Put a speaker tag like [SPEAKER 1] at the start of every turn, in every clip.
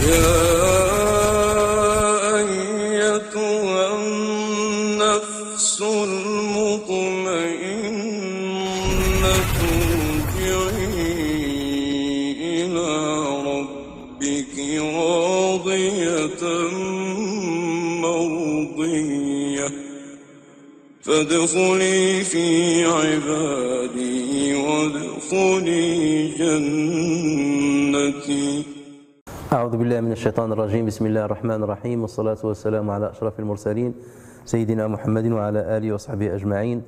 [SPEAKER 1] يا أيتها النفس المطمئنة ارجعي إلى ربك راضية مرضية فادخلي في عبادي وادخلي جنتي.
[SPEAKER 2] أعوذ بالله من الشيطان الرجيم. بسم الله الرحمن الرحيم، والصلاة والسلام على أشرف المرسلين سيدنا محمد وعلى آله وصحبه أجمعين.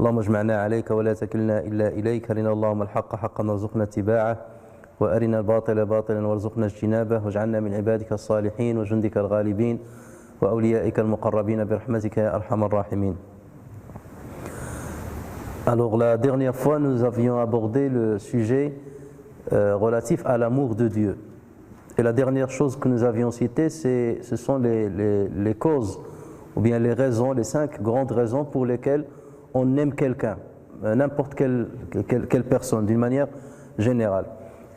[SPEAKER 2] اللهم اجمعنا عليك ولا تكلنا إلا إليك. أرنا اللهم الحق حقا وارزقنا اتباعه، وأرنا الباطل باطلا وارزقنا اجتنابه، واجعلنا من عبادك الصالحين وجندك الغالبين وأوليائك المقربين برحمتك يا أرحم الراحمين. Alors la dernière fois nous avions abordé le sujet relatif à l'amour de Dieu. Et la dernière chose que nous avions citée, ce sont les causes, ou bien les raisons, les 5 grandes raisons pour lesquelles on aime quelqu'un, n'importe quelle personne, d'une manière générale.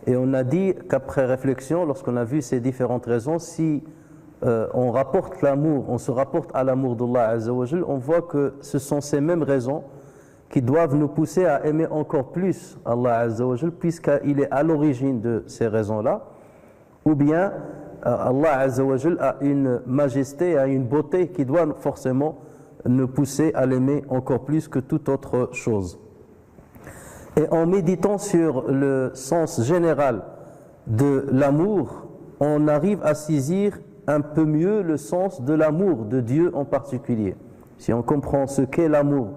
[SPEAKER 2] Et on a dit qu'après réflexion, lorsqu'on a vu ces différentes raisons, si on rapporte l'amour, on se rapporte à l'amour d'Allah Azza wa Jal, on voit que ce sont ces mêmes raisons qui doivent nous pousser à aimer encore plus Allah Azza wa Jal, puisqu'il est à l'origine de ces raisons-là. Ou bien Allah Azza wa Jal a une majesté, a une beauté qui doit forcément nous pousser à l'aimer encore plus que toute autre chose. Et en méditant sur le sens général de l'amour, on arrive à saisir un peu mieux le sens de l'amour de Dieu en particulier. Si on comprend ce qu'est l'amour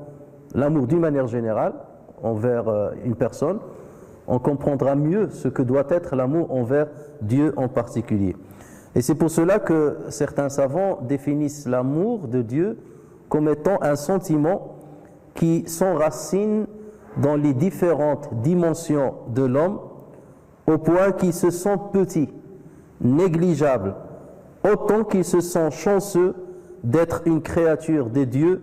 [SPEAKER 2] d'une manière générale envers une personne, on comprendra mieux ce que doit être l'amour envers Dieu en particulier. Et c'est pour cela que certains savants définissent l'amour de Dieu comme étant un sentiment qui s'enracine dans les différentes dimensions de l'homme au point qu'il se sent petit, négligeable, autant qu'il se sent chanceux d'être une créature de Dieu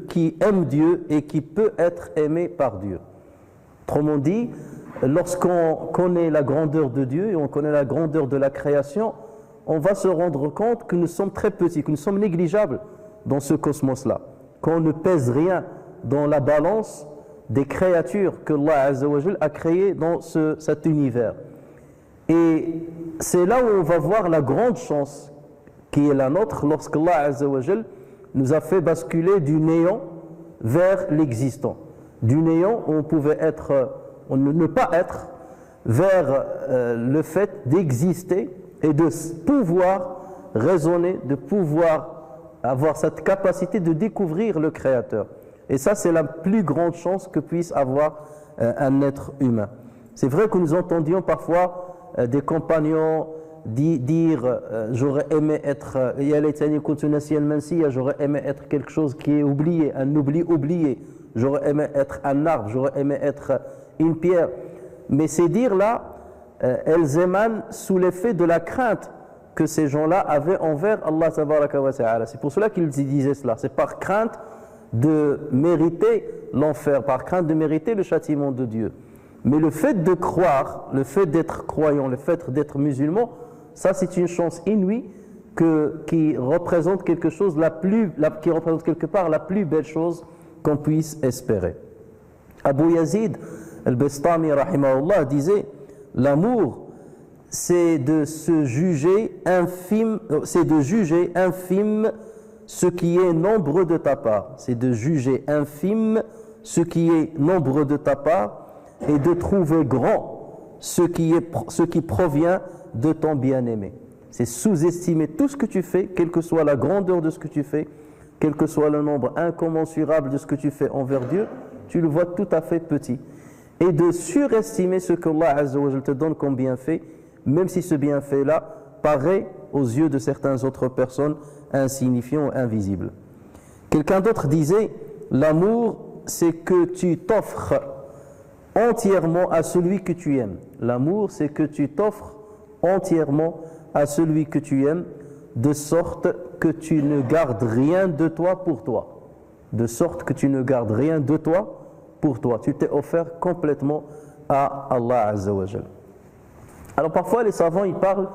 [SPEAKER 2] qui aime Dieu et qui peut être aimé par Dieu. Autrement dit, lorsqu'on connaît la grandeur de Dieu et on connaît la grandeur de la création, on va se rendre compte que nous sommes très petits, que nous sommes négligeables dans ce cosmos-là, qu'on ne pèse rien dans la balance des créatures que Allah Azza wa Jal a créées dans cet univers. Et c'est là où on va voir la grande chance qui est la nôtre lorsqu'Allah Azza wa Jal nous a fait basculer du néant vers l'existant. Du néant où on pouvait être, on ne pas être, vers le fait d'exister et de pouvoir raisonner, de pouvoir avoir cette capacité de découvrir le Créateur. Et ça, c'est la plus grande chance que puisse avoir un être humain. C'est vrai que nous entendions parfois des compagnons dire j'aurais aimé être j'aurais aimé être quelque chose qui est oublié, un oubli oublié, j'aurais aimé être un arbre, j'aurais aimé être une pierre. Mais ces dires-là, elles émanent sous l'effet de la crainte que ces gens-là avaient envers Allah tabaraka wa ta'ala. C'est pour cela qu'ils disaient cela. C'est par crainte de mériter l'enfer, par crainte de mériter le châtiment de Dieu. Mais le fait de croire, le fait d'être croyant, le fait d'être musulman, ça c'est une chance inouïe qui représente quelque chose, qui représente quelque part la plus belle chose qu'on puisse espérer. Abu Yazid al-Bastami rahimahullah disait: l'amour c'est de juger infime ce qui est nombreux de ta part. C'est de juger infime ce qui est nombreux de ta part et de trouver grand ce qui provient de ton bien-aimé. C'est sous-estimer tout ce que tu fais, quelle que soit la grandeur de ce que tu fais, quel que soit le nombre incommensurable de ce que tu fais envers Dieu, tu le vois tout à fait petit. Et de surestimer ce que Allah Azza wa Jal te donne comme bienfait, même si ce bienfait-là paraît aux yeux de certaines autres personnes insignifiant ou invisible. Quelqu'un d'autre disait: l'amour c'est que tu t'offres entièrement à celui que tu aimes. L'amour c'est que tu t'offres entièrement à celui que tu aimes, de sorte que tu ne gardes rien de toi pour toi. De sorte que tu ne gardes rien de toi pour toi. Tu t'es offert complètement à Allah Azza wa Jal. Alors parfois les savants ils parlent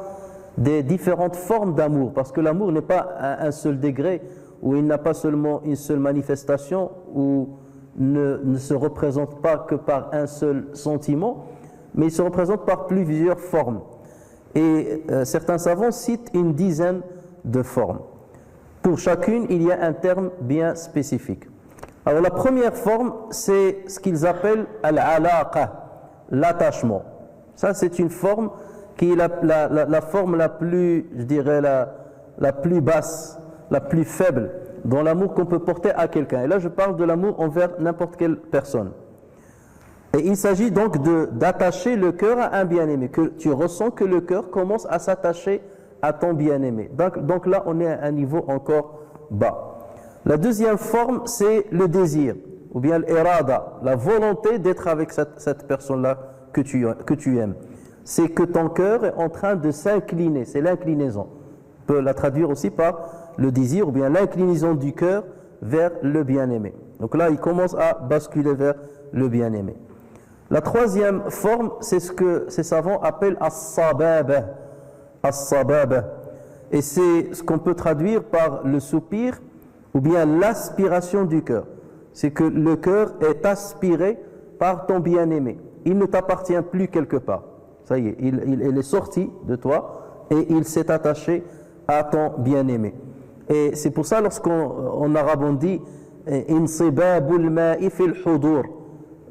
[SPEAKER 2] des différentes formes d'amour, parce que l'amour n'est pas un seul degré, où il n'a pas seulement une seule manifestation, ou ne se représente pas que par un seul sentiment, mais il se représente par plusieurs formes. Et certains savants citent une dizaine de formes. Pour chacune, il y a un terme bien spécifique. Alors la première forme, c'est ce qu'ils appellent al-alaqa, l'attachement. Ça, c'est une forme qui est la forme la plus, je dirais, la plus basse, la plus faible dans l'amour qu'on peut porter à quelqu'un. Et là, je parle de l'amour envers n'importe quelle personne. Et il s'agit donc d'attacher le cœur à un bien-aimé, que tu ressens que le cœur commence à s'attacher à ton bien-aimé. Donc là, on est à un niveau encore bas. La deuxième forme, c'est le désir, ou bien l'irada, la volonté d'être avec cette personne-là que tu aimes. C'est que ton cœur est en train de s'incliner, c'est l'inclinaison. On peut la traduire aussi par le désir, ou bien l'inclinaison du cœur vers le bien-aimé. Donc là, il commence à basculer vers le bien-aimé. La troisième forme, c'est ce que ces savants appellent as-sababa. As-sababa. Et c'est ce qu'on peut traduire par le soupir ou bien l'aspiration du cœur. C'est que le cœur est aspiré par ton bien-aimé. Il ne t'appartient plus quelque part. Ça y est, il est sorti de toi et il s'est attaché à ton bien-aimé. Et c'est pour ça, lorsqu'en arabe on dit « insibabul ma'i fil hudur »,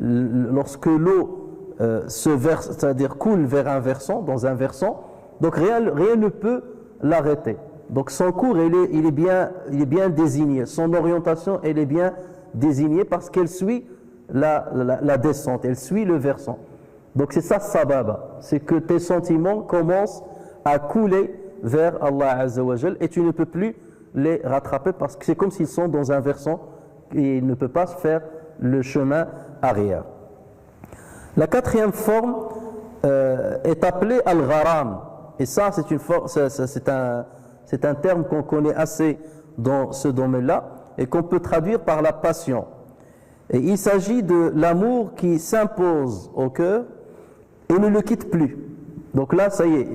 [SPEAKER 2] lorsque l'eau se verse, c'est-à-dire coule vers un versant, dans un versant, donc rien ne peut l'arrêter. Donc son cours, il est bien désigné, son orientation, elle est bien désignée parce qu'elle suit la descente, elle suit le versant. Donc c'est ça sababa, c'est que tes sentiments commencent à couler vers Allah Azza wa Jal et tu ne peux plus les rattraper parce que c'est comme s'ils sont dans un versant et ils ne peuvent pas faire le chemin arrière. La quatrième forme est appelée al-gharam. Et ça, c'est un terme qu'on connaît assez dans ce domaine-là et qu'on peut traduire par la passion. Et il s'agit de l'amour qui s'impose au cœur et ne le quitte plus. Donc là, ça y est,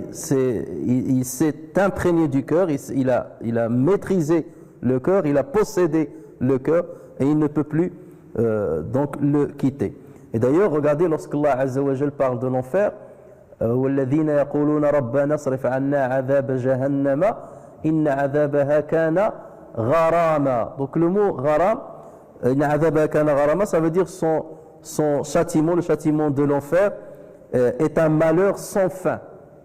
[SPEAKER 2] il s'est imprégné du cœur, il a maîtrisé le cœur, il a possédé le cœur et il ne peut plus donc le quitter. Et d'ailleurs, regardez, lorsque Allah Azza wa Jal parle de l'enfer, وَالَّذِينَ يَقُولُونَ رَبَّنَا اصْرِفْ عَنَّا عَذَابَ جَهَنَّمَ إِنَّ عَذَابَهَا كَانَ غَرَامًا. Donc le mot gharam, إِنَّ عَذَابَهَا كَانَ غَرَامًا, ça veut dire son châtiment, le châtiment de l'enfer est un malheur sans fin,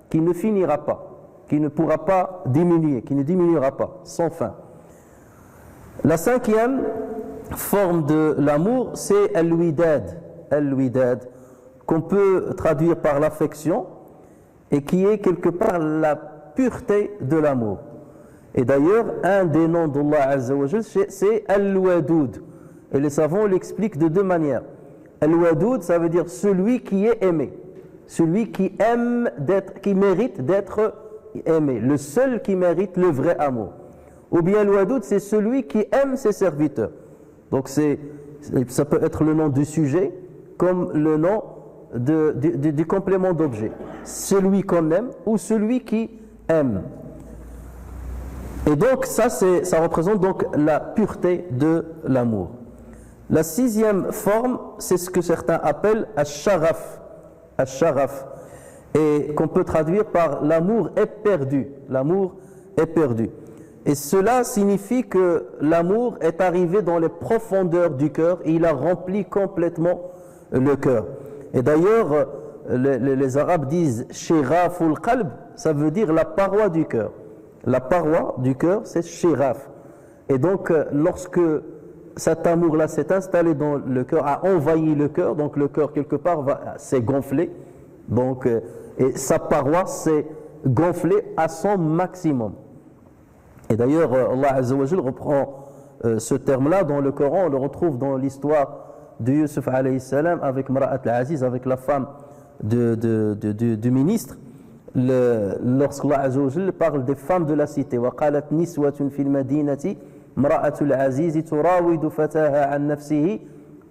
[SPEAKER 2] qui ne finira pas, qui ne pourra pas diminuer, qui ne diminuera pas, sans fin. La cinquième forme de l'amour, c'est al-widad, qu'on peut traduire par l'affection et qui est quelque part la pureté de l'amour. Et d'ailleurs, un des noms d'Allah Azza wa Jal, c'est Al-Wadoud. Et les savants l'expliquent de deux manières. Al-Wadoud, ça veut dire celui qui est aimé, celui qui aime qui mérite d'être aimé, le seul qui mérite le vrai amour. Ou bien Al-Wadoud, c'est celui qui aime ses serviteurs. Donc ça peut être le nom du sujet comme le nom du complément d'objet. Celui qu'on aime ou celui qui aime. Et donc ça représente donc la pureté de l'amour. La sixième forme, c'est ce que certains appellent al-sharaf, et qu'on peut traduire par l'amour est perdu. L'amour est perdu. Et cela signifie que l'amour est arrivé dans les profondeurs du cœur et il a rempli complètement le cœur. Et d'ailleurs, les Arabes disent shiraful qalb, ça veut dire la paroi du cœur. La paroi du cœur, c'est shiraf. Et donc, lorsque cet amour-là s'est installé dans le cœur, a envahi le cœur, donc le cœur quelque part s'est gonflé, donc, et sa paroi s'est gonflée à son maximum. Et d'ailleurs, Allah Azza wa Jal reprend ce terme-là dans le Coran, on le retrouve dans l'histoire de Yusuf alayhi salam avec Mara'at al-Aziz, avec la femme du ministre. Lorsqu'Allah Azza wa Jal parle des femmes de la cité, وَقَالَتْ نِسْوَةٌ فِي الْمَدِينَةِ مَرَأَةُ الْعَزِيزِ تُرَاوِدُ فَتَاهَا عَنْ نَفْسِهِ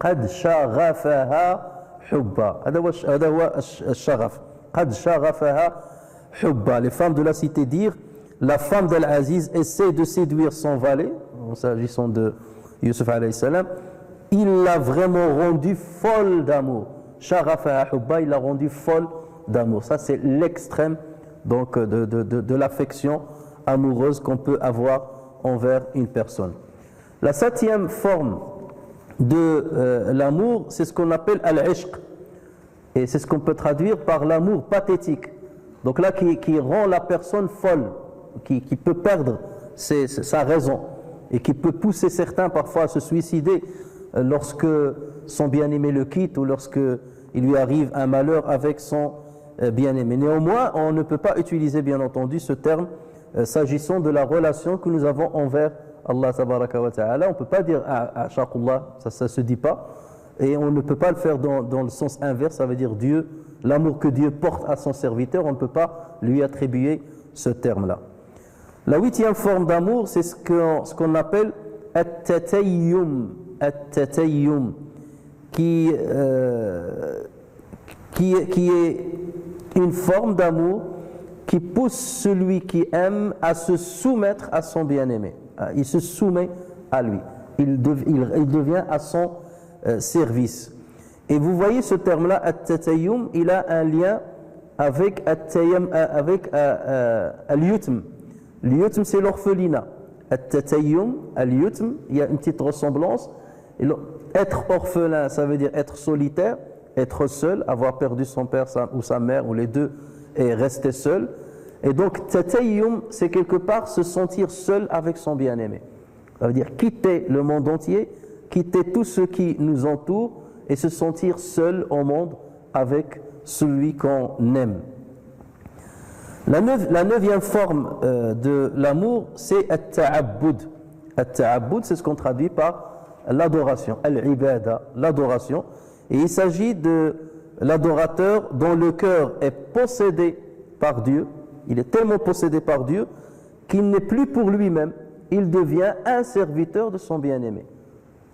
[SPEAKER 2] قَدْ شَغَفَهَا حُبًّا. هذا هو الشغف. قد شغفها حبا. Les femmes de la cité dirent, la femme d'Al-Aziz essaie de séduire son valet, s'agissant de Yusuf alayhi salam, il l'a vraiment rendue folle d'amour. Shaghafaha hubba, il l'a rendue folle d'amour. Ça c'est l'extrême donc de l'affection amoureuse qu'on peut avoir envers une personne. La 7e forme de l'amour, c'est ce qu'on appelle al-ishq. Et c'est ce qu'on peut traduire par l'amour pathétique. Donc là, qui rend la personne folle, qui peut perdre sa raison et qui peut pousser certains parfois à se suicider lorsque son bien-aimé le quitte ou lorsque il lui arrive un malheur avec son bien-aimé. Néanmoins, on ne peut pas utiliser bien entendu ce terme s'agissant de la relation que nous avons envers Allah tabaraka wa ta'ala. On ne peut pas dire ashaqullah, ça ne se dit pas. Et on ne peut pas le faire dans le sens inverse, ça veut dire Dieu, l'amour que Dieu porte à son serviteur, on ne peut pas lui attribuer ce terme-là. La 8e forme d'amour, c'est ce qu'on appelle at-tatayyum, qui est une forme d'amour qui pousse celui qui aime à se soumettre à son bien-aimé. Il se soumet à lui, il devient à son service. Et vous voyez ce terme-là, at-tatayyum, il a un lien avec al-yutm. Al-yutm, c'est l'orphelinat. At-tatayyum, al-yutm, il y a une petite ressemblance. Être orphelin, ça veut dire être solitaire, être seul, avoir perdu son père ou sa mère, ou les deux, et rester seul. Et donc, tatayyum, c'est quelque part se sentir seul avec son bien-aimé. Ça veut dire quitter le monde entier, quitter tout ce qui nous entoure et se sentir seul au monde avec celui qu'on aime. La 9e forme de l'amour, c'est at-ta'abbud. At-ta'abbud, c'est ce qu'on traduit par l'adoration, al-ibada, l'adoration. Et il s'agit de l'adorateur dont le cœur est possédé par Dieu. Il est tellement possédé par Dieu qu'il n'est plus pour lui-même. Il devient un serviteur de son bien-aimé.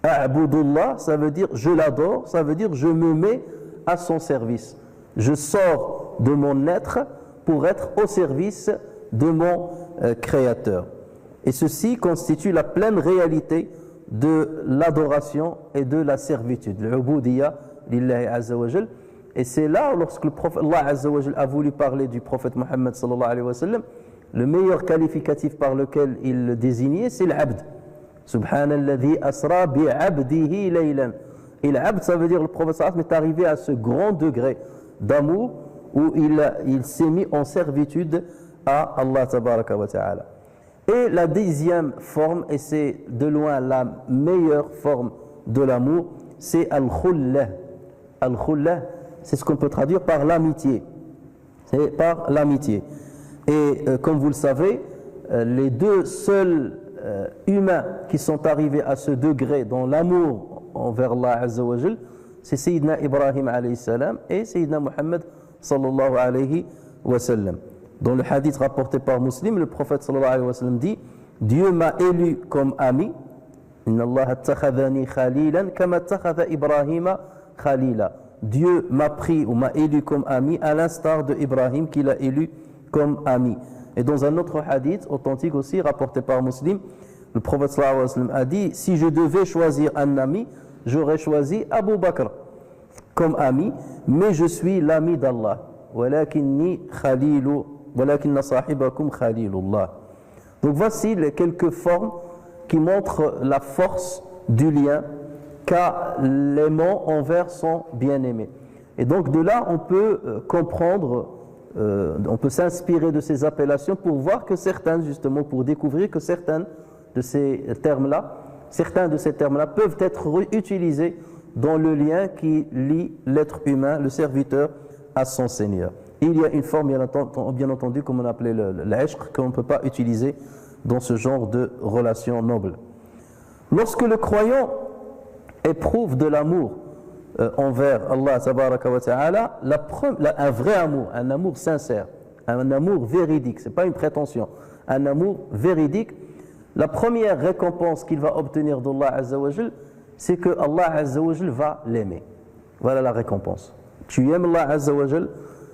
[SPEAKER 2] A'budullah, ça veut dire je l'adore, ça veut dire je me mets à son service. Je sors de mon être pour être au service de mon Créateur. Et ceci constitue la pleine réalité de l'adoration et de la servitude. L'ubudiyya lillahi azza wa jal. Et c'est là, lorsque le prophète Allah azza wa jal a voulu parler du prophète Mohammed sallallahu alayhi wa sallam, le meilleur qualificatif par lequel il le désignait, c'est l'abd. Subhanalladhi asra bi'abdihi laylan. Et l'abd, ça veut dire le prophète sallallahu alayhi wa sallam est arrivé à ce grand degré d'amour où il s'est mis en servitude à Allah tabaraka wa ta'ala. Et la 10e forme, et c'est de loin la meilleure forme de l'amour, c'est al-khullah. Al-khullah, c'est ce qu'on peut traduire par l'amitié. C'est par l'amitié. Et comme vous le savez, les deux seuls humains qui sont arrivés à ce degré dans l'amour envers Allah Azza wa Jal, c'est Sayyidina Ibrahim alayhi salam et Sayyidina Muhammad sallallahu alayhi wa sallam. Dans le hadith rapporté par Muslim, le prophète sallallahu alayhi wa sallam dit: Dieu m'a élu comme ami. Inna Allah attakhadhani khalilan kama attakhadha Ibrahima khalila. Dieu m'a pris ou m'a élu comme ami à l'instar de Ibrahim qu'il a élu comme ami. Et dans un autre hadith authentique aussi rapporté par Muslim, le prophète sallallahu alayhi wa sallam a dit: si je devais choisir un ami, j'aurais choisi Abu Bakr comme ami, mais je suis l'ami d'Allah. Walakinni khalilu walakinna sahibakum khalilullah. Donc voici les quelques formes qui montrent la force du lien qu'a l'aimant envers son bien-aimé. Et donc de là on peut comprendre, on peut s'inspirer de ces appellations pour voir que certaines, justement pour découvrir que certains de ces termes-là peuvent être utilisés dans le lien qui lie l'être humain, le serviteur, à son Seigneur. Et il y a une forme, bien entendu, comme on appelait l'ishq, qu'on ne peut pas utiliser dans ce genre de relation noble. Lorsque le croyant éprouve de l'amour envers Allah tabaraka wa ta'ala, un vrai amour, un amour sincère, un amour véridique, ce n'est pas une prétention, un amour véridique, la première récompense qu'il va obtenir d'Allah Azza wa Jal, c'est que Allah Azza wa Jal va l'aimer. Voilà la récompense. Tu aimes Allah Azza wa Jal,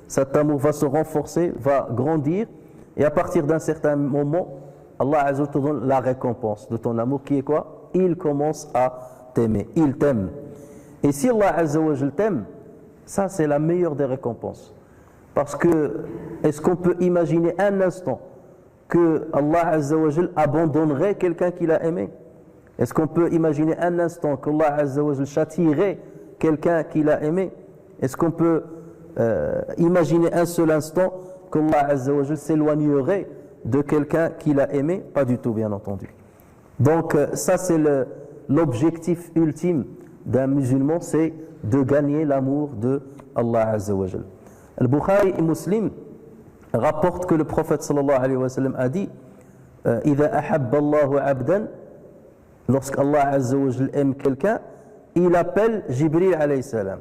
[SPEAKER 2] cet amour va se renforcer, va grandir, et à partir d'un certain moment, Allah Azza wa Jalla te donne la récompense de ton amour qui est quoi? Il commence à t'aimer, il t'aime. Et si Allah Azza wa Jalla t'aime, ça c'est la meilleure des récompenses. Parce que, est-ce qu'on peut imaginer un instant que Allah Azza wa Jalla abandonnerait quelqu'un qu'il a aimé? Est-ce qu'on peut imaginer un instant qu'Allah Azza wa Jalla châtierait quelqu'un qu'il a aimé? Est-ce qu'on peut imaginer un seul instant qu'Allah Azza wa Jalla s'éloignerait de quelqu'un qu'il a aimé? Pas du tout, bien entendu. Donc ça c'est l'objectif ultime d'un musulman, c'est de gagner l'amour de Allah Azza wa Jalla. Al-Bukhari et Muslim rapportent que le prophète sallallahu alayhi wa sallam a dit إذا أحب الله عبدا, lorsqu'Allah Azza wa Jalla aime quelqu'un, il appelle Jibril alayhi salam.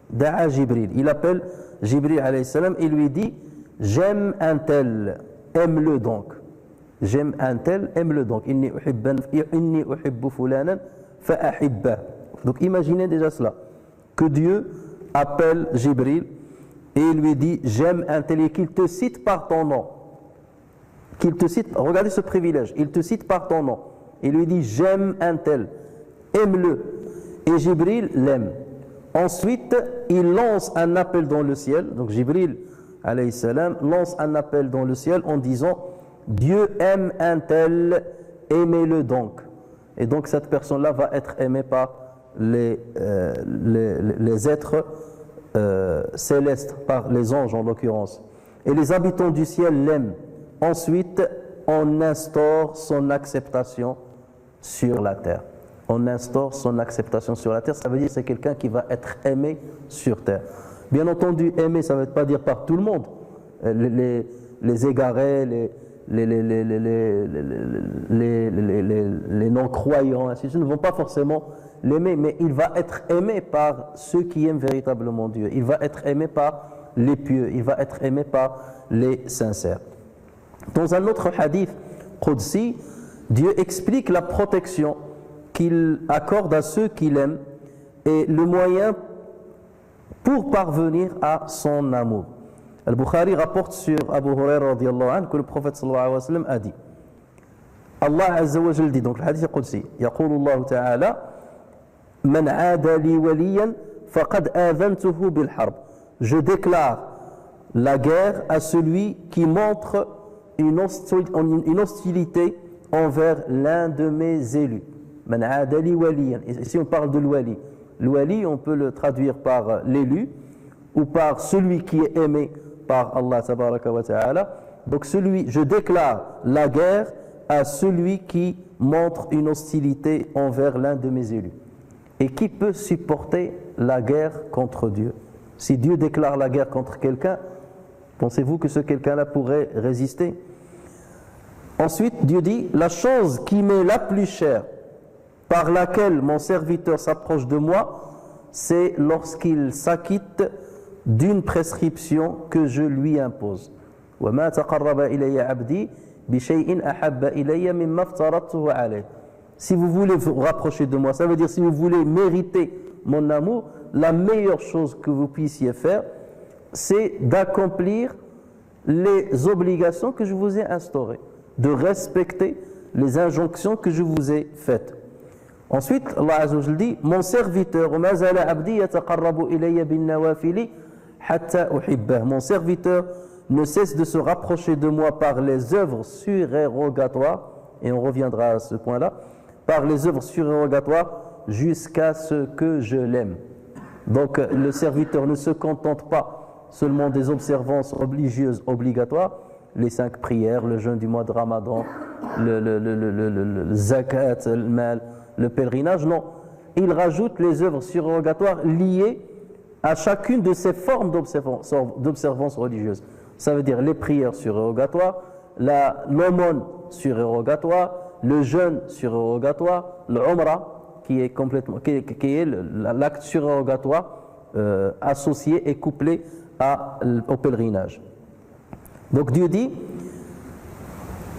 [SPEAKER 2] Da'a Jibril, il appelle Jibril alayhi salam et lui dit j'aime un tel, aime-le donc. J'aime un tel, aime-le donc. Inni uhibbu fulanan fa'ahibbah. Donc imaginez déjà cela, que Dieu appelle Jibril et il lui dit j'aime un tel, et qu'il te cite par ton nom. Qu'il te cite, regardez ce privilège, il te cite par ton nom. Il lui dit j'aime un tel, aime-le. Et Jibril l'aime. Ensuite, il lance un appel dans le ciel. Donc Jibril alayhi salam lance un appel dans le ciel en disant Dieu aime un tel, aimez-le donc. Et donc cette personne-là va être aimée par les êtres célestes, par les anges en l'occurrence. Et les habitants du ciel l'aiment. Ensuite, on instaure son acceptation sur la terre. On instaure son acceptation sur la terre, ça veut dire que c'est quelqu'un qui va être aimé sur terre. Bien entendu, aimer, ça ne veut pas dire par tout le monde. Les égarés, les non-croyants, ainsi de suite, ne vont pas forcément l'aimer, mais il va être aimé par ceux qui aiment véritablement Dieu. Il va être aimé par les pieux, il va être aimé par les sincères. Dans un autre hadith Qudsi, Dieu explique la protection qu'il accorde à ceux qu'il aime et le moyen pour parvenir à son amour. Al-Bukhari rapporte sur Abu Huraira radiyallahu anhu que le prophète sallallahu alayhi wa sallam a dit, Allah Azza wa Jalla dit, donc le hadith Qudsi, يقول الله تعالى من عاد لي وليا فقد آذنته بالحرب. Je déclare la guerre à celui qui montre une hostilité envers l'un de mes élus. Man aada li waliyan. Ici on parle de l'wali. L'wali, on peut le traduire par l'élu ou par celui qui est aimé par Allah tabaraka wa ta'ala. Donc je déclare la guerre à celui qui montre une hostilité envers l'un de mes élus. Et qui peut supporter la guerre contre Dieu? Si Dieu déclare la guerre contre quelqu'un, pensez-vous que ce quelqu'un-là pourrait résister? Ensuite, Dieu dit, la chose qui m'est la plus chère, par laquelle mon serviteur s'approche de moi, c'est lorsqu'il s'acquitte d'une prescription que je lui impose. وَمَا تَقَرَّبَ إِلَيَّ عَبْدِي بِشَيْءٍ أَحَبَّ إِلَيَّ مِمَّا افْتَرَضْتُهُ عَلَيْهِ. Si vous voulez vous rapprocher de moi, ça veut dire si vous voulez mériter mon amour, la meilleure chose que vous puissiez faire, c'est d'accomplir les obligations que je vous ai instaurées, de respecter les injonctions que je vous ai faites. Ensuite, Allah Azza wa Jalla dit, mon serviteur, وَمَا زَالَ عَبْدِي يَتَقَرَّبُ إِلَيَّ بِالنَّوَافِلِ حَتَّى أُحِبَّهُ. Mon serviteur ne cesse de se rapprocher de moi par les œuvres surérogatoires, et on reviendra à ce point-là, par les œuvres surérogatoires jusqu'à ce que je l'aime. Donc le serviteur ne se contente pas seulement des observances religieuses obligatoires, les 5 prières, le jeûne du mois de Ramadan, le zakat, le mal, le pèlerinage, non. Il rajoute les œuvres surérogatoires liées à chacune de ces formes d'observance religieuse. Ça veut dire les prières surérogatoires, l'aumône surérogatoire, le jeûne surérogatoire, le umrah qui est l'acte surérogatoire associé et couplé au pèlerinage. Donc Dieu dit,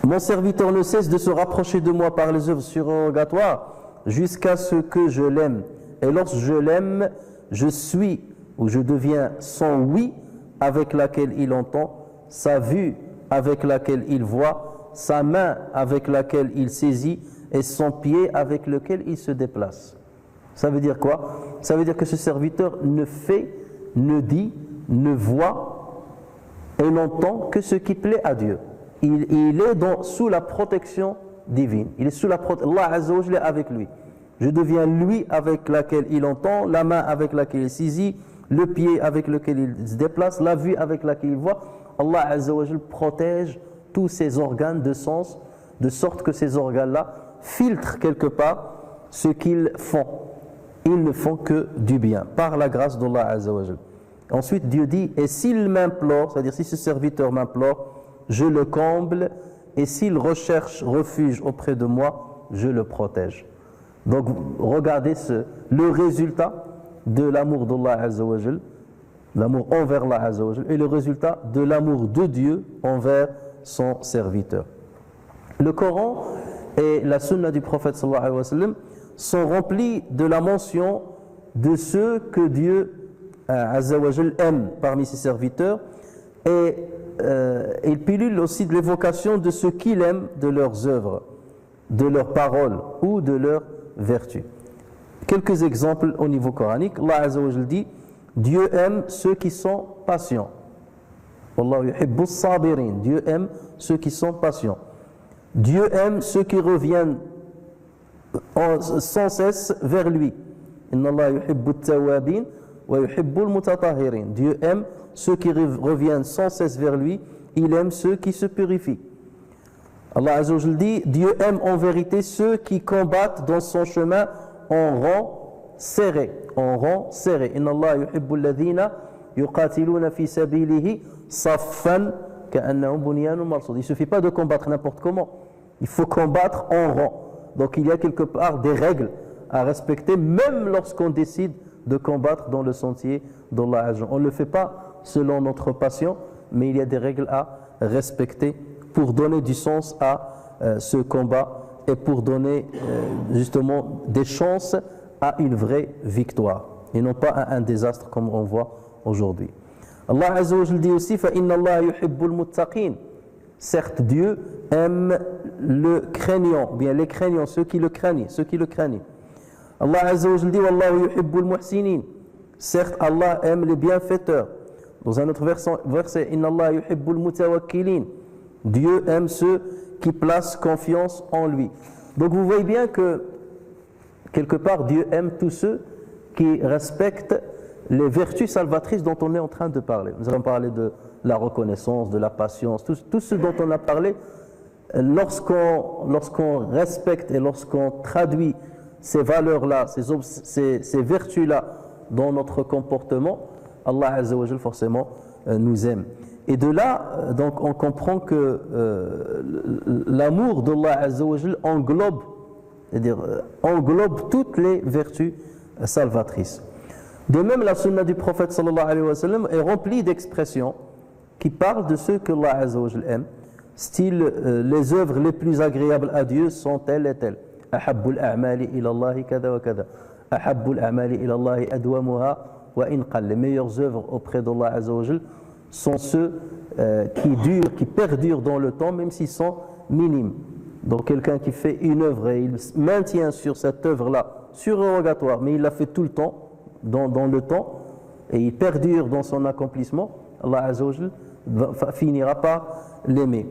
[SPEAKER 2] mon serviteur ne cesse de se rapprocher de moi par les œuvres surérogatoires jusqu'à ce que je l'aime. Et lorsque je l'aime, je suis ou je deviens son oui avec laquelle il entend, sa vue avec laquelle il voit, sa main avec laquelle il saisit et son pied avec lequel il se déplace. Ça veut dire quoi? Ça veut dire que ce serviteur ne fait, ne dit, ne voit et n'entend que ce qui plaît à Dieu. Il est sous la protection divine. Il est sous la protection. Allah Azza wa Jalla est avec lui. Je deviens lui avec laquelle il entend, la main avec laquelle il saisit, le pied avec lequel il se déplace, la vue avec laquelle il voit. Allah Azza wa Jalla protège tous ses organes de sens, de sorte que ces organes-là filtrent quelque part ce qu'ils font. Ils ne font que du bien, par la grâce d'Allah Azza wa Jalla. Ensuite, Dieu dit, et s'il m'implore, c'est-à-dire si ce serviteur m'implore, je le comble, et s'il recherche refuge auprès de moi, je le protège. Donc, regardez le résultat de l'amour d'Allah Azza wa Jalla, l'amour envers Allah Azza wa Jalla, et le résultat de l'amour de Dieu envers son serviteur. Le Coran et la Sunna du prophète sallallahu alayhi wa sallam sont remplis de la mention de ceux que Dieu Azza wa Jalla aime parmi ses serviteurs, et il pilule aussi de l'évocation de ceux qu'il aime, de leurs œuvres, de leurs paroles ou de leurs vertus. Quelques exemples au niveau coranique. Allah Azza wa Jalla dit, Dieu aime ceux qui sont patients. Wallahu yuhibbu as-sabirin. Dieu aime ceux qui sont patients. Dieu aime ceux qui reviennent sans cesse vers lui. Inna Allah yuhibbu at-tawwabin wa yuhibbu al-mutatahhirin. Dieu aime ceux qui reviennent sans cesse vers lui. Il aime ceux qui se purifient. Allah Azza wa Jalla dit, Dieu aime en vérité ceux qui combattent dans son chemin en rang serré. En rang serré. Inna Allah yuhibbu alladhina yuqatiluna fi sabilihi saffan ka'annahum bunyanun marsud. Il ne suffit pas de combattre n'importe comment. Il faut combattre en rang. Donc il y a quelque part des règles à respecter, même lorsqu'on décide de combattre dans le sentier d'Allah Azza wa Jalla. On ne le fait pas selon notre passion, mais il y a des règles à respecter pour donner du sens à ce combat et pour donner justement des chances à une vraie victoire et non pas à un désastre comme on voit aujourd'hui. Allah Azza wa Jalla dit aussi فَإِنَّ اللَّهَ يُحِبُّ الْمُتَّقِينَ. Certes, Dieu aime le craignant, bien les craignants, ceux qui le craignent, Allah Azza wa Jalla dit وَاللَّهُ يُحِبُّ الْمُحْسِنِينَ. Certes, Allah aime les bienfaiteurs. Dans un autre verset, إِنَّ اللَّهَ يُحِبُّ الْمُتَوَكِّلِينَ. Dieu aime ceux qui placent confiance en lui. Donc vous voyez bien que quelque part Dieu aime tous ceux qui respectent les vertus salvatrices dont on est en train de parler. Nous allons parler de la reconnaissance, de la patience, tout ce dont on a parlé. Lorsqu'on respecte et lorsqu'on traduit ces valeurs-là, ces vertus-là dans notre comportement, Allah Azza wa Jalla forcément nous aime. Et de là, donc, on comprend que l'amour d'Allah Azza wa Jalla englobe, c'est-à-dire englobe toutes les vertus salvatrices. De même, la sunna du prophète sallallahu alayhi wa sallam est remplie d'expressions qui parlent de ceux que Allah Azza wa Jalla aime, style les œuvres les plus agréables à Dieu sont telles et telles. Ahabbul a'mali ila Allahi kada wa kada. Ahabbul a'mali ila Allahi adwamuha wa in qall. Les meilleures œuvres auprès d'Allah Azza wa Jalla sont ceux qui perdurent dans le temps, même s'ils sont minimes. Donc quelqu'un qui fait une œuvre et il maintient sur cette œuvre-là, surrogatoire, mais il la fait tout le temps, dans le temps, et il perdure dans son accomplissement, Allah Azza wa Jalla finira par l'aimer.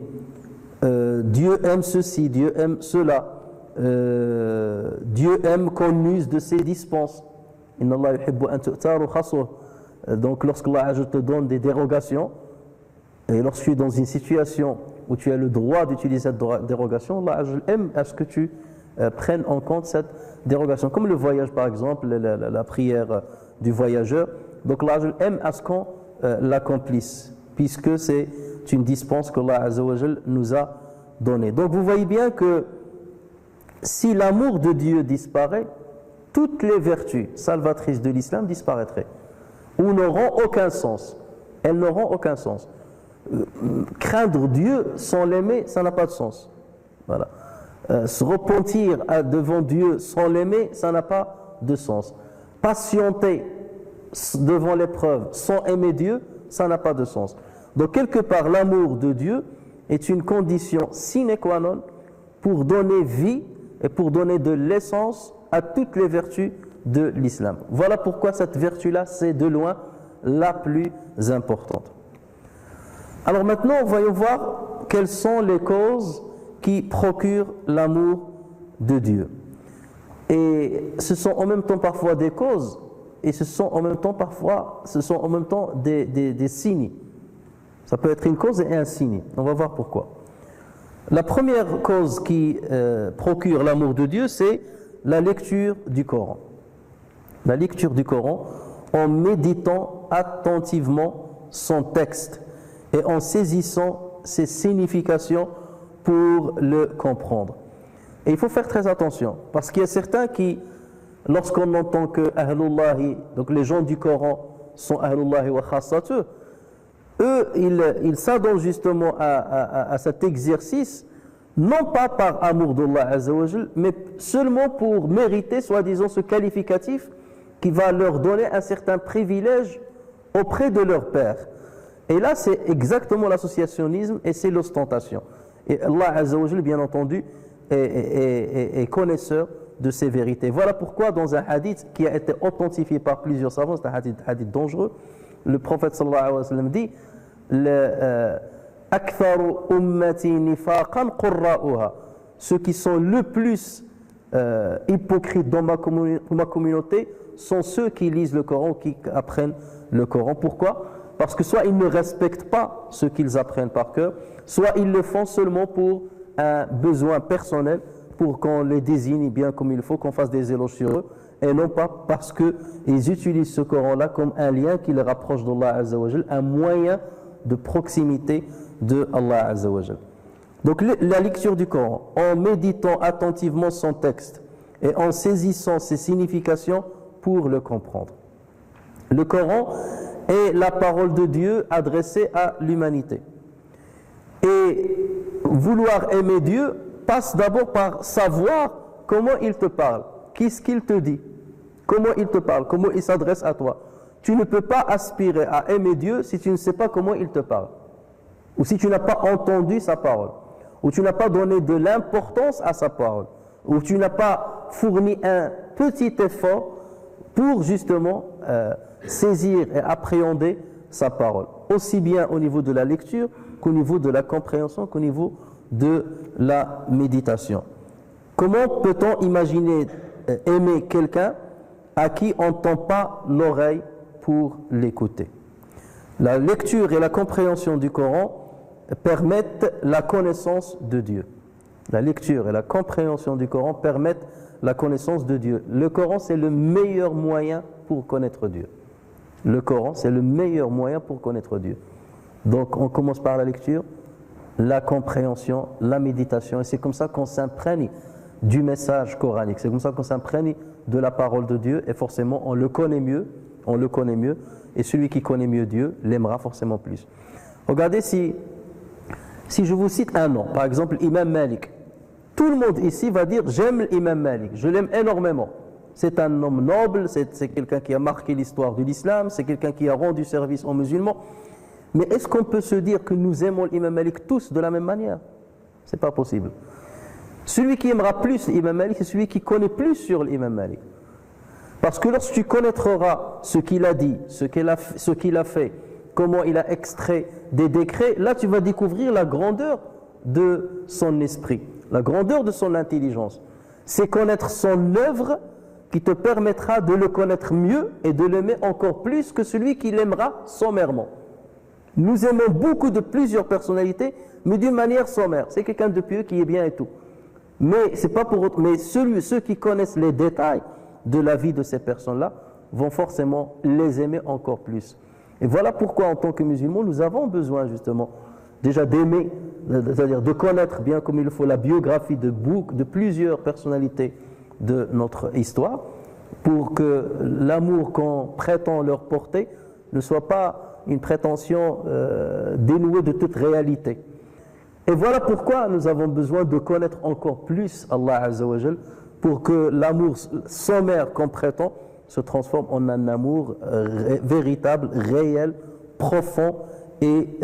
[SPEAKER 2] Dieu aime ceci, Dieu aime cela. Dieu aime qu'on use de ses dispenses. Inna Allah yuhibbu an tu'taru khassuh. Donc lorsqu'Allah te donne des dérogations, et lorsque tu es dans une situation où tu as le droit d'utiliser cette dérogation, Allah aime à ce que tu prennes en compte cette dérogation. Comme le voyage par exemple, la prière du voyageur. Donc Allah aime à ce qu'on l'accomplisse, puisque c'est une dispense qu'Allah Azza wa Jalla nous a donnée. Donc vous voyez bien que si l'amour de Dieu disparaît, toutes les vertus salvatrices de l'islam disparaîtraient, ou n'auront aucun sens. Elles n'auront aucun sens. Craindre Dieu sans l'aimer, ça n'a pas de sens. Voilà. Se repentir devant Dieu sans l'aimer, ça n'a pas de sens. Patienter devant l'épreuve sans aimer Dieu, ça n'a pas de sens. Donc quelque part, l'amour de Dieu est une condition sine qua non pour donner vie et pour donner de l'essence à toutes les vertus de l'islam. Voilà pourquoi cette vertu-là, c'est de loin la plus importante. Alors maintenant, voyons voir quelles sont les causes qui procurent l'amour de Dieu. Et ce sont en même temps parfois des causes, et ce sont en même temps des signes. Ça peut être une cause et un signe. On va voir pourquoi. La première cause qui procure l'amour de Dieu, c'est la lecture du Coran. La lecture du Coran en méditant attentivement son texte et en saisissant ses significations pour le comprendre. Et il faut faire très attention, parce qu'il y a certains qui, lorsqu'on entend que Ahlullahi, donc les gens du Coran sont Ahlullahi wa khassatuh, eux, ils s'adonnent justement à cet exercice, non pas par amour d'Allah Azza wa Jal, mais seulement pour mériter, soi-disant, ce qualificatif qui va leur donner un certain privilège auprès de leur père. Et là, c'est exactement l'associationnisme et c'est l'ostentation. Et Allah Azza wa Jal, bien entendu, est connaisseur de ces vérités. Voilà pourquoi dans un hadith qui a été authentifié par plusieurs savants, c'est un hadith dangereux, le prophète sallallahu alayhi wa sallam dit Aktharu ummati nifaqan qurra'uha, ceux qui sont le plus hypocrites dans ma communauté sont ceux qui lisent le Coran, qui apprennent le Coran. Pourquoi? Parce que soit ils ne respectent pas ce qu'ils apprennent par cœur, soit ils le font seulement pour un besoin personnel, pour qu'on les désigne bien comme il faut, qu'on fasse des éloges sur eux, et non pas parce qu'ils utilisent ce Coran-là comme un lien qui les rapproche d'Allah Azza wa Jal, un moyen de proximité de Allah Azza wa Jal. Donc la lecture du Coran, en méditant attentivement son texte et en saisissant ses significations pour le comprendre. Le Coran est la parole de Dieu adressée à l'humanité. Et vouloir aimer Dieu passe d'abord par savoir comment il te parle, qu'est-ce qu'il te dit, comment il te parle, comment il s'adresse à toi. Tu ne peux pas aspirer à aimer Dieu si tu ne sais pas comment il te parle, ou si tu n'as pas entendu sa parole, ou tu n'as pas donné de l'importance à sa parole, ou tu n'as pas fourni un petit effort pour justement saisir et appréhender sa parole, aussi bien au niveau de la lecture qu'au niveau de la compréhension, qu'au niveau de la méditation. Comment peut-on imaginer aimer quelqu'un à qui on ne tend pas l'oreille pour l'écouter? La lecture et la compréhension du Coran permettent la connaissance de Dieu. La lecture et la compréhension du Coran permettent la connaissance de Dieu. Le Coran, c'est le meilleur moyen pour connaître Dieu. Le Coran, c'est le meilleur moyen pour connaître Dieu. Donc, on commence par la lecture, la compréhension, la méditation, et c'est comme ça qu'on s'imprègne du message coranique. C'est comme ça qu'on s'imprègne de la parole de Dieu, et forcément, on le connaît mieux, et celui qui connaît mieux Dieu l'aimera forcément plus. Regardez si je vous cite un nom, par exemple Imam Malik. Tout le monde ici va dire j'aime l'Imam Malik, je l'aime énormément. C'est un homme noble, c'est quelqu'un qui a marqué l'histoire de l'islam, c'est quelqu'un qui a rendu service aux musulmans. Mais est-ce qu'on peut se dire que nous aimons l'Imam Malik tous de la même manière? C'est pas possible. Celui qui aimera plus l'Imam Malik, c'est celui qui connaît plus sur l'Imam Malik. Parce que lorsque tu connaîtras ce qu'il a dit, ce qu'il a fait, comment il a extrait des décrets, là tu vas découvrir la grandeur de son esprit, la grandeur de son intelligence. C'est connaître son œuvre qui te permettra de le connaître mieux et de l'aimer encore plus que celui qui l'aimera sommairement. Nous aimons beaucoup de plusieurs personnalités, mais d'une manière sommaire. C'est quelqu'un de pieux qui est bien et tout. Mais c'est pas pour autre. Mais ceux qui connaissent les détails de la vie de ces personnes-là vont forcément les aimer encore plus. Et voilà pourquoi, en tant que musulmans, nous avons besoin justement déjà d'aimer, c'est-à-dire de connaître bien comme il faut la biographie de plusieurs personnalités de notre histoire, pour que l'amour qu'on prétend leur porter ne soit pas une prétention dénouée de toute réalité. Et voilà pourquoi nous avons besoin de connaître encore plus Allah Azza wa Jal, pour que l'amour sommaire qu'on prétend se transforme en un amour véritable, réel, profond et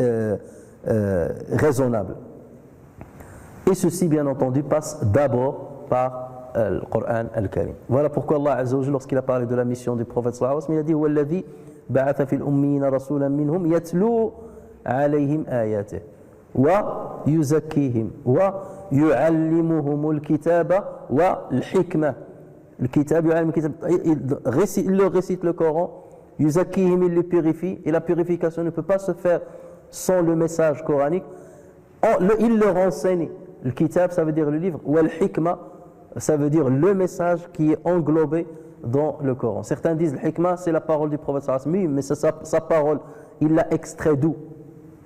[SPEAKER 2] raisonnable. Et ceci, bien entendu, passe d'abord par le Coran al-Karim. Voilà pourquoi Allah Azza wa Jalla, lorsqu'il a parlé de la mission du prophète sallallahu alayhi wa sallam, il a dit وَالَّذِي بَعَثَ فِي الْأُمِّيِّينَ رَسُولًا مِّنْهُمْ يَتْلُو عَلَيْهِمْ آيَاتِهِ وَيُزَكِّيهِمْ وَيُعَلِّمُهُمُ الْكِتَابَ وَالْحِكْمَةَ. Le kitab, il leur récite le Coran, yuzakkihim, il les purifie, et la purification ne peut pas se faire sans le message coranique. Il leur enseigne. Le kitab, ça veut dire le livre, ou al-hikma, ça veut dire le message qui est englobé dans le Coran. Certains disent le hikma, c'est la parole du prophète sallallahu alayhi wa sallam, mais sa parole, il l'a extrait d'où?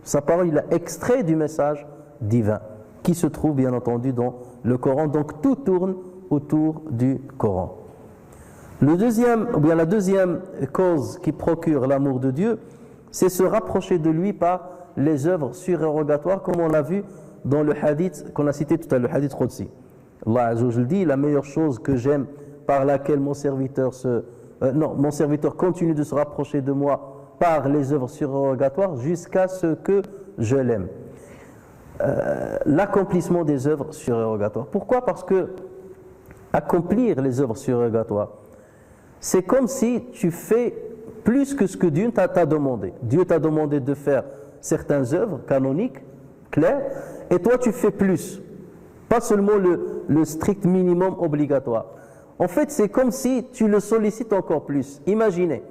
[SPEAKER 2] Sa parole, il l'a extrait du message divin, qui se trouve bien entendu dans le Coran. Donc tout tourne autour du Coran. La deuxième cause qui procure l'amour de Dieu, c'est se rapprocher de lui par les œuvres surérogatoires, comme on l'a vu dans le hadith qu'on a cité tout à l'heure, le hadith Qudsi. Allah Azza wa Jalla dit, la meilleure chose que j'aime, par laquelle mon serviteur continue de se rapprocher de moi par les œuvres surérogatoires jusqu'à ce que je l'aime. L'accomplissement des œuvres surérogatoires. Pourquoi? Parce que accomplir les œuvres surérogatoires, c'est comme si tu fais plus que ce que Dieu t'a demandé. Dieu t'a demandé de faire certaines œuvres canoniques, claires, et toi tu fais plus. Pas seulement le strict minimum obligatoire. En fait, c'est comme si tu le sollicites encore plus. Imaginez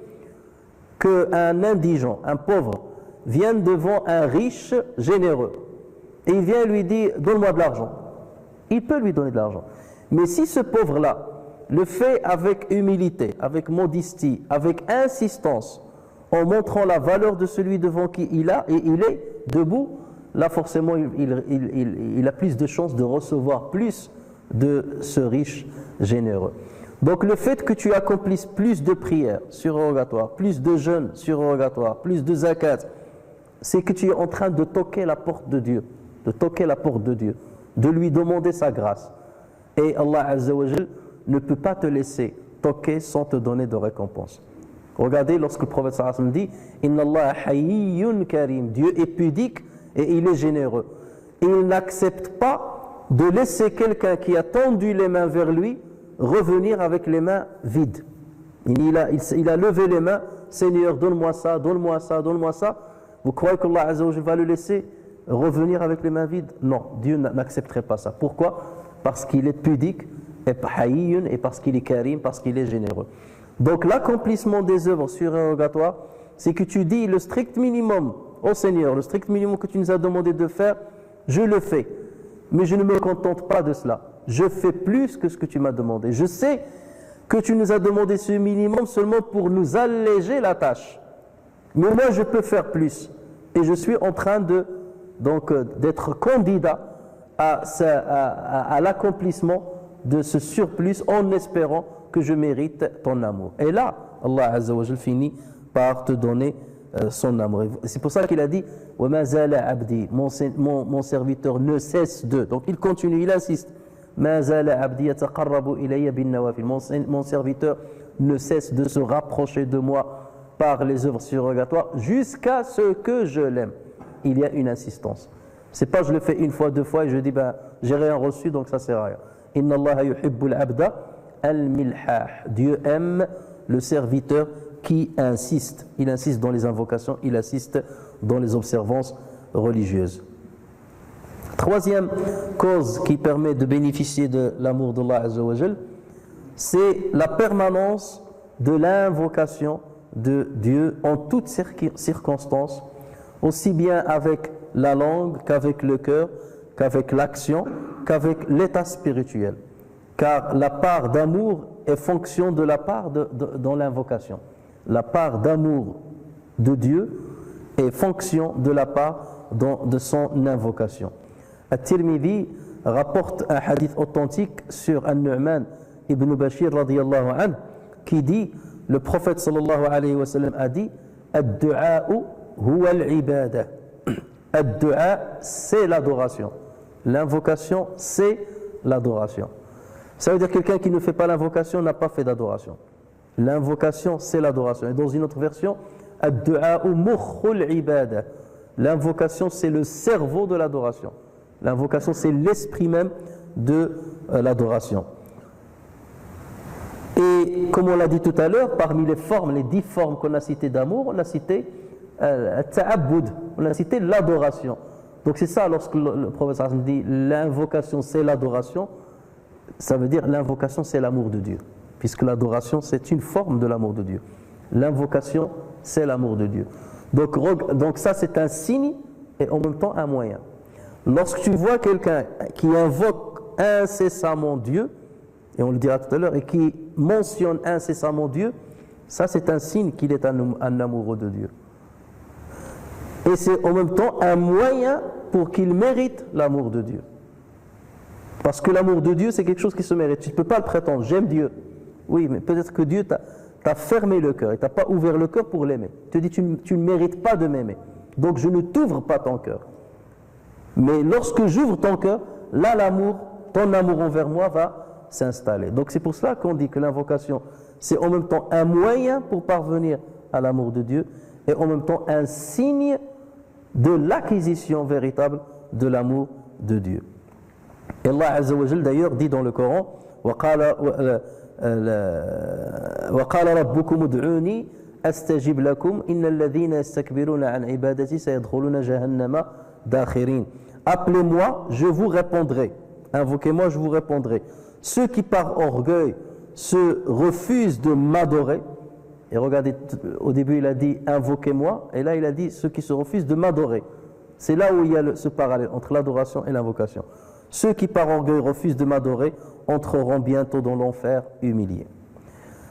[SPEAKER 2] qu'un indigent, un pauvre, vienne devant un riche généreux, et il vient lui dire « donne-moi de l'argent ». Il peut lui donner de l'argent. Mais si ce pauvre-là le fait avec humilité, avec modestie, avec insistance, en montrant la valeur de celui devant qui il est debout, là forcément il a plus de chances de recevoir plus de ce riche généreux. Donc le fait que tu accomplisses plus de prières surérogatoires, plus de jeûnes surérogatoires, plus de zakat, c'est que tu es en train de toquer la porte de Dieu, de lui demander sa grâce. Et Allah Azza wa Jal ne peut pas te laisser toquer sans te donner de récompense. Regardez lorsque le prophète sallallahu alayhi wa sallam dit Inna Allah hayyun karim, Dieu est pudique et il est généreux. Et il n'accepte pas de laisser quelqu'un qui a tendu les mains vers lui revenir avec les mains vides. Il a levé les mains, Seigneur, donne-moi ça, donne-moi ça, donne-moi ça. Vous croyez qu'Allah Azza wa Jal va le laisser revenir avec les mains vides? Non, Dieu n'accepterait pas ça. Pourquoi? Parce qu'il est pudique, et hayyun, et parce qu'il est karim, parce qu'il est généreux. Donc l'accomplissement des œuvres surérogatoires, c'est que tu dis le strict minimum, ô Seigneur, le strict minimum que tu nous as demandé de faire, je le fais. Mais je ne me contente pas de cela. Je fais plus que ce que tu m'as demandé. Je sais que tu nous as demandé ce minimum seulement pour nous alléger la tâche. Mais moi je peux faire plus. Et je suis en train d'être candidat à l'accomplissement de ce surplus en espérant que je mérite ton amour. Et là, Allah Azza wa Jal finit par te donner son amour. C'est pour ça qu'il a dit وَمَا زَالَ عَبْدِي, mon serviteur ne cesse de. Donc il continue, il insiste. مَا زَالَ عَبْدِي يَتَقَرَّبُ إِلَيَّ بِالنَّوَافِلِ, mon serviteur ne cesse de se rapprocher de moi par les œuvres surrogatoires jusqu'à ce que je l'aime. Il y a une insistance. C'est pas je le fais une fois, deux fois et je dis j'ai rien reçu donc ça sert à rien. Inna Allah yuhibbul abda al-milhah. Dieu aime le serviteur qui insiste. Il insiste dans les invocations, il insiste dans les observances religieuses. Troisième cause qui permet de bénéficier de l'amour d'Allah Azza wa Jal, c'est la permanence de l'invocation de Dieu en toutes circonstances, aussi bien avec la langue qu'avec le cœur, qu'avec l'action, qu'avec l'état spirituel. Car la part d'amour est fonction de la part dans l'invocation. La part d'amour de Dieu est fonction de la part de son invocation. At-Tirmidhi rapporte un hadith authentique sur An-Nu'man ibn Bashir radiyallahu anhu qui dit, le prophète sallallahu alayhi wa sallam a dit Ad-du'a'u huwa al-ibadah. Ad-du'a, c'est l'adoration. L'invocation, c'est l'adoration. Ça veut dire que quelqu'un qui ne fait pas l'invocation n'a pas fait d'adoration. L'invocation, c'est l'adoration. Et dans une autre version, Ad-du'a mukhul ibada. L'invocation, c'est le cerveau de l'adoration. L'invocation, c'est l'esprit même de l'adoration. Et comme on l'a dit tout à l'heure, parmi les formes, les 10 formes qu'on a citées d'amour, on a cité ta'abbud, on a cité l'adoration. Donc c'est ça, lorsque le prophète dit l'invocation c'est l'adoration, ça veut dire l'invocation c'est l'amour de Dieu, puisque l'adoration c'est une forme de l'amour de Dieu. L'invocation c'est l'amour de Dieu. Donc ça c'est un signe et en même temps un moyen. Lorsque tu vois quelqu'un qui invoque incessamment Dieu, et on le dira tout à l'heure, et qui mentionne incessamment Dieu, ça c'est un signe qu'il est un amoureux de Dieu. Et c'est en même temps un moyen pour qu'il mérite l'amour de Dieu. Parce que l'amour de Dieu, c'est quelque chose qui se mérite. Tu ne peux pas le prétendre, j'aime Dieu. Oui, mais peut-être que Dieu t'a fermé le cœur, il ne t'a pas ouvert le cœur pour l'aimer. Tu te dis, tu ne mérites pas de m'aimer. Donc je ne t'ouvre pas ton cœur. Mais lorsque j'ouvre ton cœur, là ton amour envers moi va s'installer. Donc c'est pour cela qu'on dit que l'invocation, c'est en même temps un moyen pour parvenir à l'amour de Dieu et en même temps un signe de l'acquisition véritable de l'amour de Dieu. Et Allah Azza wa Jal d'ailleurs dit dans le Coran وَقَالَ رَبُّكُمُ ادْعُونِي أَسْتَجِبْ لَكُمْ إِنَّ الَّذِينَ يَسْتَكْبِرُونَ عَنْ عِبَادَتِي سَيَدْخُلُونَ جَهَنَّمَ دَاخِرِينَ. Appelez-moi, je vous répondrai. Invoquez-moi, je vous répondrai. Ceux qui par orgueil se refusent de m'adorer, et regardez, au début il a dit invoquez-moi, et là il a dit ceux qui se refusent de m'adorer. C'est là où il y a ce parallèle entre l'adoration et l'invocation. Ceux qui par orgueil refusent de m'adorer entreront bientôt dans l'enfer humiliés.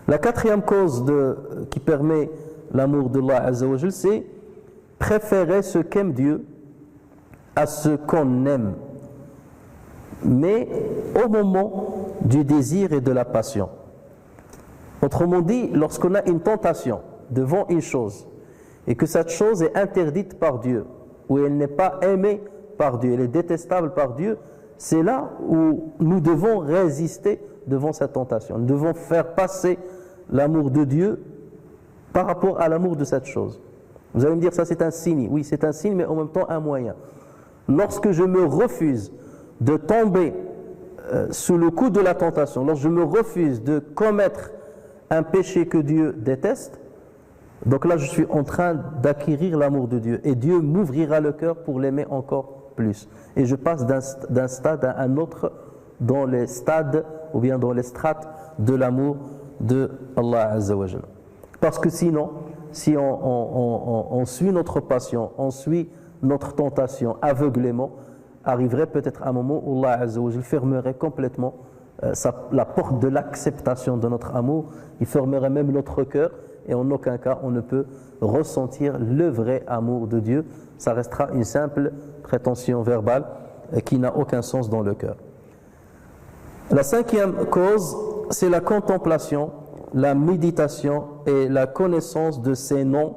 [SPEAKER 2] La quatrième cause qui permet l'amour d'Allah Azza wa Jal, c'est préférer ce qu'aime Dieu à ce qu'on aime, mais au moment du désir et de la passion. Autrement dit, lorsqu'on a une tentation devant une chose et que cette chose est interdite par Dieu ou elle n'est pas aimée par Dieu, elle est détestable par Dieu, c'est là où nous devons résister devant cette tentation. Nous devons faire passer l'amour de Dieu par rapport à l'amour de cette chose. Vous allez me dire, ça c'est un signe. Oui, c'est un signe, mais en même temps un moyen. Lorsque je me refuse de tomber sous le coup de la tentation, lorsque je me refuse de commettre un péché que Dieu déteste, donc là je suis en train d'acquérir l'amour de Dieu et Dieu m'ouvrira le cœur pour l'aimer encore plus. Et je passe d'un stade à un autre dans les stades ou bien dans les strates de l'amour de Allah Azza wa Jal. Parce que sinon, si on suit notre passion, on suit notre tentation aveuglément, arriverait peut-être un moment où Allah Azza wa Jal fermerait complètement la porte de l'acceptation de notre amour, il fermerait même notre cœur et en aucun cas on ne peut ressentir le vrai amour de Dieu. Ça restera une simple prétention verbale qui n'a aucun sens dans le cœur. La cinquième cause, c'est la contemplation, la méditation et la connaissance de ses noms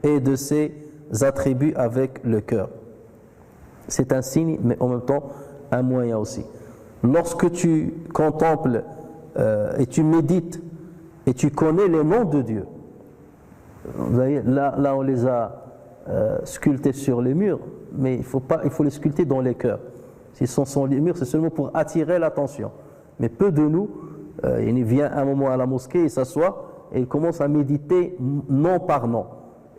[SPEAKER 2] et de ses attributs avec le cœur. C'est un signe, mais en même temps un moyen aussi. Lorsque tu contemples et tu médites et tu connais les noms de Dieu, vous voyez, là on les a sculptés sur les murs, mais il faut les sculpter dans les cœurs. S'ils sont sur les murs, c'est seulement pour attirer l'attention. Mais peu de nous, il vient un moment à la mosquée, il s'assoit et il commence à méditer nom par nom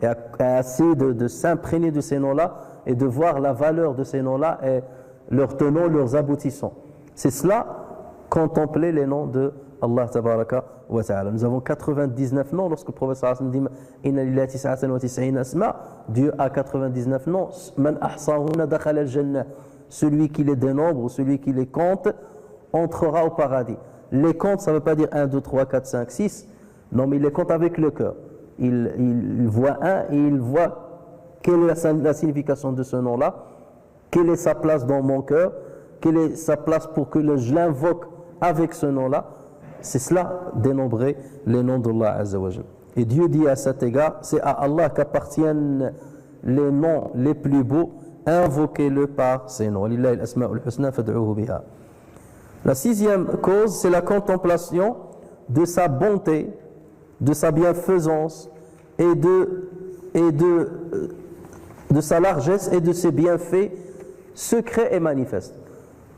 [SPEAKER 2] et à essayer de s'imprégner de ces noms-là et de voir la valeur de ces noms-là et leurs tenants, leurs aboutissants. C'est cela, contempler les noms de Allah tabaraka wa ta'ala. Nous avons 99 noms. Lorsque le prophète sallallahu alayhi wa sallam dit Inna lillahi tis'atan wa tis'ina asma, Dieu a 99 noms. Man ahsahunna dakhala al-jannah. Celui qui les dénombre ou celui qui les compte entrera au paradis. Les comptes, ça ne veut pas dire 1, 2, 3, 4, 5, 6. Non, mais il les compte avec le cœur. Il voit un et il voit quelle est la signification de ce nom-là, quelle est sa place dans mon cœur, quelle est sa place pour que je l'invoque avec ce nom-là. C'est cela, dénombrer les noms d'Allah Azza wa Jal. Et Dieu dit à cet égard, c'est à Allah qu'appartiennent les noms les plus beaux, invoquez-le par ces noms. Lillahi al-asma'ul husna fad'uhu biha. La sixième cause, c'est la contemplation de sa bonté, de sa bienfaisance et de et de sa largesse et de ses bienfaits secrets et manifestes.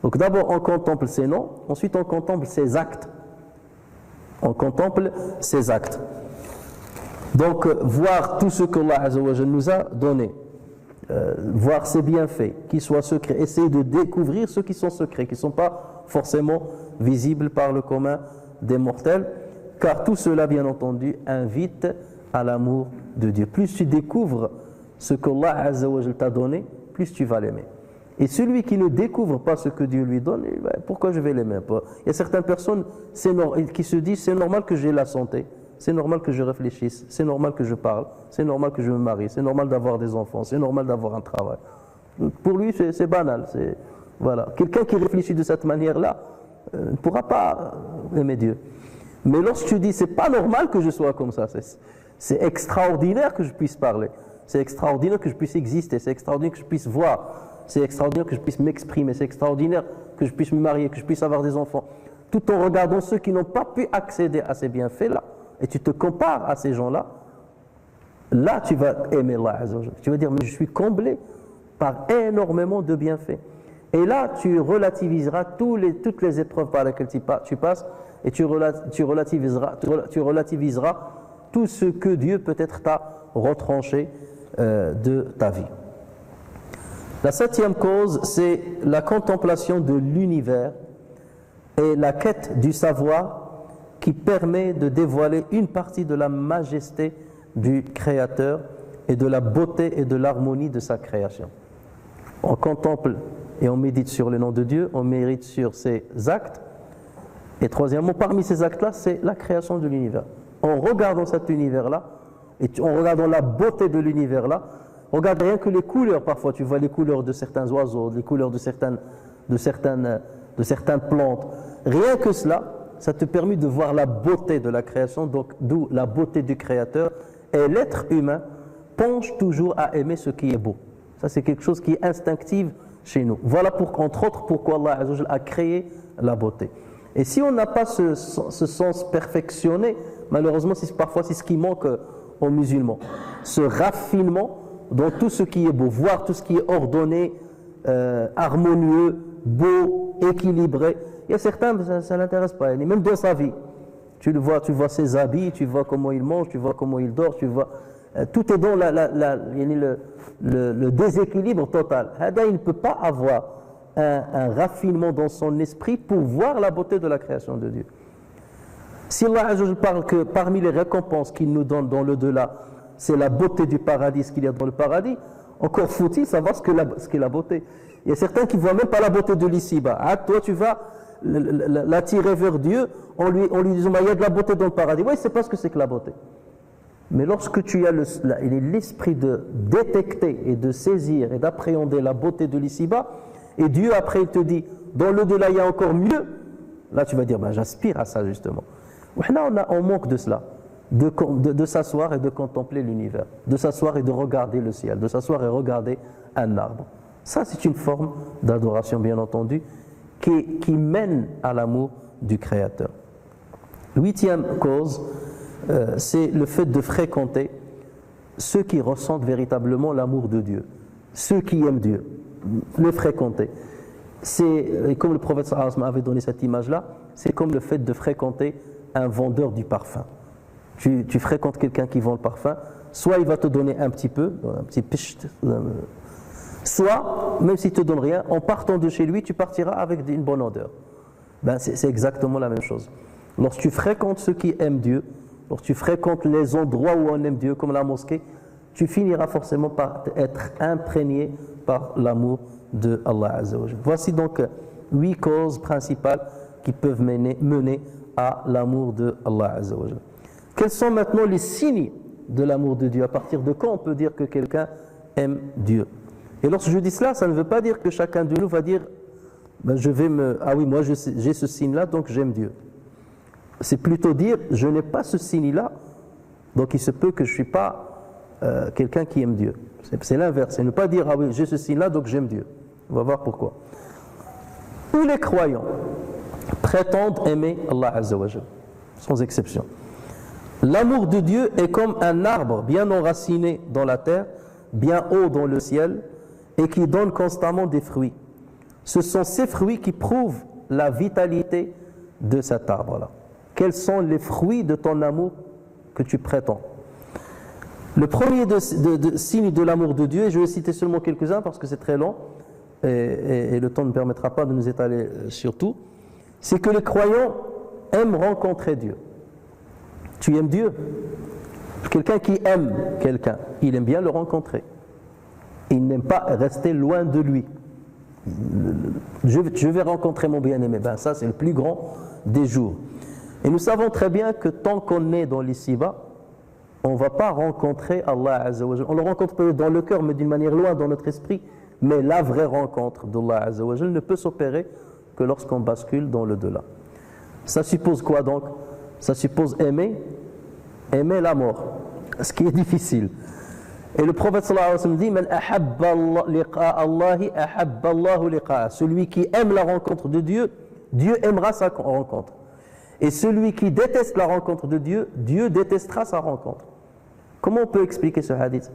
[SPEAKER 2] Donc d'abord on contemple ses noms, ensuite on contemple ses actes. On contemple ses actes. Donc voir tout ce que Allah Azza wa Jal nous a donné, voir ses bienfaits, qu'ils soient secrets, essayer de découvrir ceux qui sont secrets, qui ne sont pas forcément visibles par le commun des mortels, car tout cela bien entendu invite à l'amour de Dieu. Plus tu découvres ce que Allah Azza wa Jal t'a donné, plus tu vas l'aimer. Et celui qui ne découvre pas ce que Dieu lui donne, pourquoi je vais l'aimer? Il y a certaines personnes qui se disent c'est normal que j'ai la santé, c'est normal que je réfléchisse, c'est normal que je parle, c'est normal que je me marie, c'est normal d'avoir des enfants, c'est normal d'avoir un travail. Pour lui c'est banal. Voilà. Quelqu'un qui réfléchit de cette manière-là ne pourra pas aimer Dieu. Mais lorsque tu dis c'est pas normal que je sois comme ça, c'est extraordinaire que je puisse parler, c'est extraordinaire que je puisse exister, c'est extraordinaire que je puisse voir, c'est extraordinaire que je puisse m'exprimer, c'est extraordinaire que je puisse me marier, que je puisse avoir des enfants, tout en regardant ceux qui n'ont pas pu accéder à ces bienfaits-là, et tu te compares à ces gens-là, là tu vas aimer Allah Azza wa Jalla. Tu vas dire mais je suis comblé par énormément de bienfaits. Et là tu relativiseras toutes les épreuves par lesquelles tu passes, et tu relativiseras tout ce que Dieu peut-être t'a retranché de ta vie. La 7e cause, c'est la contemplation de l'univers et la quête du savoir qui permet de dévoiler une partie de la majesté du Créateur et de la beauté et de l'harmonie de sa création. On contemple et on médite sur le nom de Dieu, on médite sur ses actes. Et troisièmement, parmi ces actes-là, c'est la création de l'univers. En regardant cet univers-là, et en regardant la beauté de l'univers-là, regarde rien que les couleurs, parfois tu vois les couleurs de certains oiseaux, les couleurs de certaines plantes. Rien que cela, ça te permet de voir la beauté de la création, donc d'où la beauté du Créateur. Et l'être humain penche toujours à aimer ce qui est beau. Ça c'est quelque chose qui est instinctif chez nous. Voilà entre autres pourquoi Allah Azza wa Jalla a créé la beauté. Et si on n'a pas ce sens perfectionné, malheureusement parfois c'est ce qui manque aux musulmans. Ce raffinement dans tout ce qui est beau, voir tout ce qui est ordonné, harmonieux, beau, équilibré. Il y a certains, ça ne l'intéresse pas, même dans sa vie. Tu vois ses habits, tu vois comment il mange, tu vois comment il dort, tu vois. Tout est dans le déséquilibre total. Il ne peut pas avoir un raffinement dans son esprit pour voir la beauté de la création de Dieu. Si Allah Azza wa Jalla parle que parmi les récompenses qu'il nous donne dans le-delà, c'est la beauté du paradis, ce qu'il y a dans le paradis, encore faut-il savoir ce qu'est la beauté. Il y a certains qui ne voient même pas la beauté de l'ici-bas. Toi, tu vas l'attirer vers Dieu en lui disant il y a de la beauté dans le paradis. Oui, il ne sait pas ce que c'est que la beauté. Mais lorsque tu as l'esprit de détecter et de saisir et d'appréhender la beauté de l'ici-bas, et Dieu après il te dit dans le-delà il y a encore mieux, là tu vas dire j'aspire à ça justement. On manque de cela. De s'asseoir et de contempler l'univers, de s'asseoir et de regarder le ciel, de s'asseoir et regarder un arbre. Ça, c'est une forme d'adoration, bien entendu, qui mène à l'amour du Créateur. 8e cause, c'est le fait de fréquenter ceux qui ressentent véritablement l'amour de Dieu, ceux qui aiment Dieu, le fréquenter. C'est, comme le prophète sallallahu alayhi wa sallam avait donné cette image-là, c'est comme le fait de fréquenter un vendeur du parfum. Tu fréquentes quelqu'un qui vend le parfum, soit il va te donner un petit peu, un petit pichet, soit, même s'il ne te donne rien, en partant de chez lui, tu partiras avec une bonne odeur. C'est exactement la même chose. Lorsque tu fréquentes ceux qui aiment Dieu, lorsque tu fréquentes les endroits où on aime Dieu, comme la mosquée, tu finiras forcément par être imprégné par l'amour de Allah Azza wa Jalla. Voici donc 8 causes principales qui peuvent mener à l'amour de Allah Azza wa Jalla. Quels sont maintenant les signes de l'amour de Dieu? À partir de quand on peut dire que quelqu'un aime Dieu? Et lorsque je dis cela, ça ne veut pas dire que chacun de nous va dire moi j'ai ce signe-là, donc j'aime Dieu. C'est plutôt dire je n'ai pas ce signe-là, donc il se peut que je ne suis pas quelqu'un qui aime Dieu. C'est l'inverse, c'est ne pas dire j'ai ce signe-là, donc j'aime Dieu. On va voir pourquoi. Tous les croyants prétendent aimer Allah Azza wa Jalla, sans exception. L'amour de Dieu est comme un arbre bien enraciné dans la terre, bien haut dans le ciel, et qui donne constamment des fruits. Ce sont ces fruits qui prouvent la vitalité de cet arbre-là. Quels sont les fruits de ton amour que tu prétends? Le premier signe de l'amour de Dieu, et je vais citer seulement quelques-uns parce que c'est très long, et le temps ne permettra pas de nous étaler sur tout, c'est que les croyants aiment rencontrer Dieu. Tu aimes Dieu? Quelqu'un qui aime quelqu'un, il aime bien le rencontrer. Il n'aime pas rester loin de lui. Je vais rencontrer mon bien-aimé. Ben ça, c'est le plus grand des jours. Et nous savons très bien que tant qu'on est dans l'ici-bas, on ne va pas rencontrer Allah Azza wa Jal. On le rencontre peut-être dans le cœur, mais d'une manière loin dans notre esprit. Mais la vraie rencontre d'Allah Azza wa Jal ne peut s'opérer que lorsqu'on bascule dans le delà. Ça suppose quoi donc? Ça suppose aimer la mort, ce qui est difficile. Et le prophète sallallahu alayhi wa sallam dit: Man ahabba liqa'a Allahi ahabba Allahu liqa'a. Celui qui aime la rencontre de Dieu, Dieu aimera sa rencontre. Et celui qui déteste la rencontre de Dieu, Dieu détestera sa rencontre. Comment on peut expliquer ce hadith?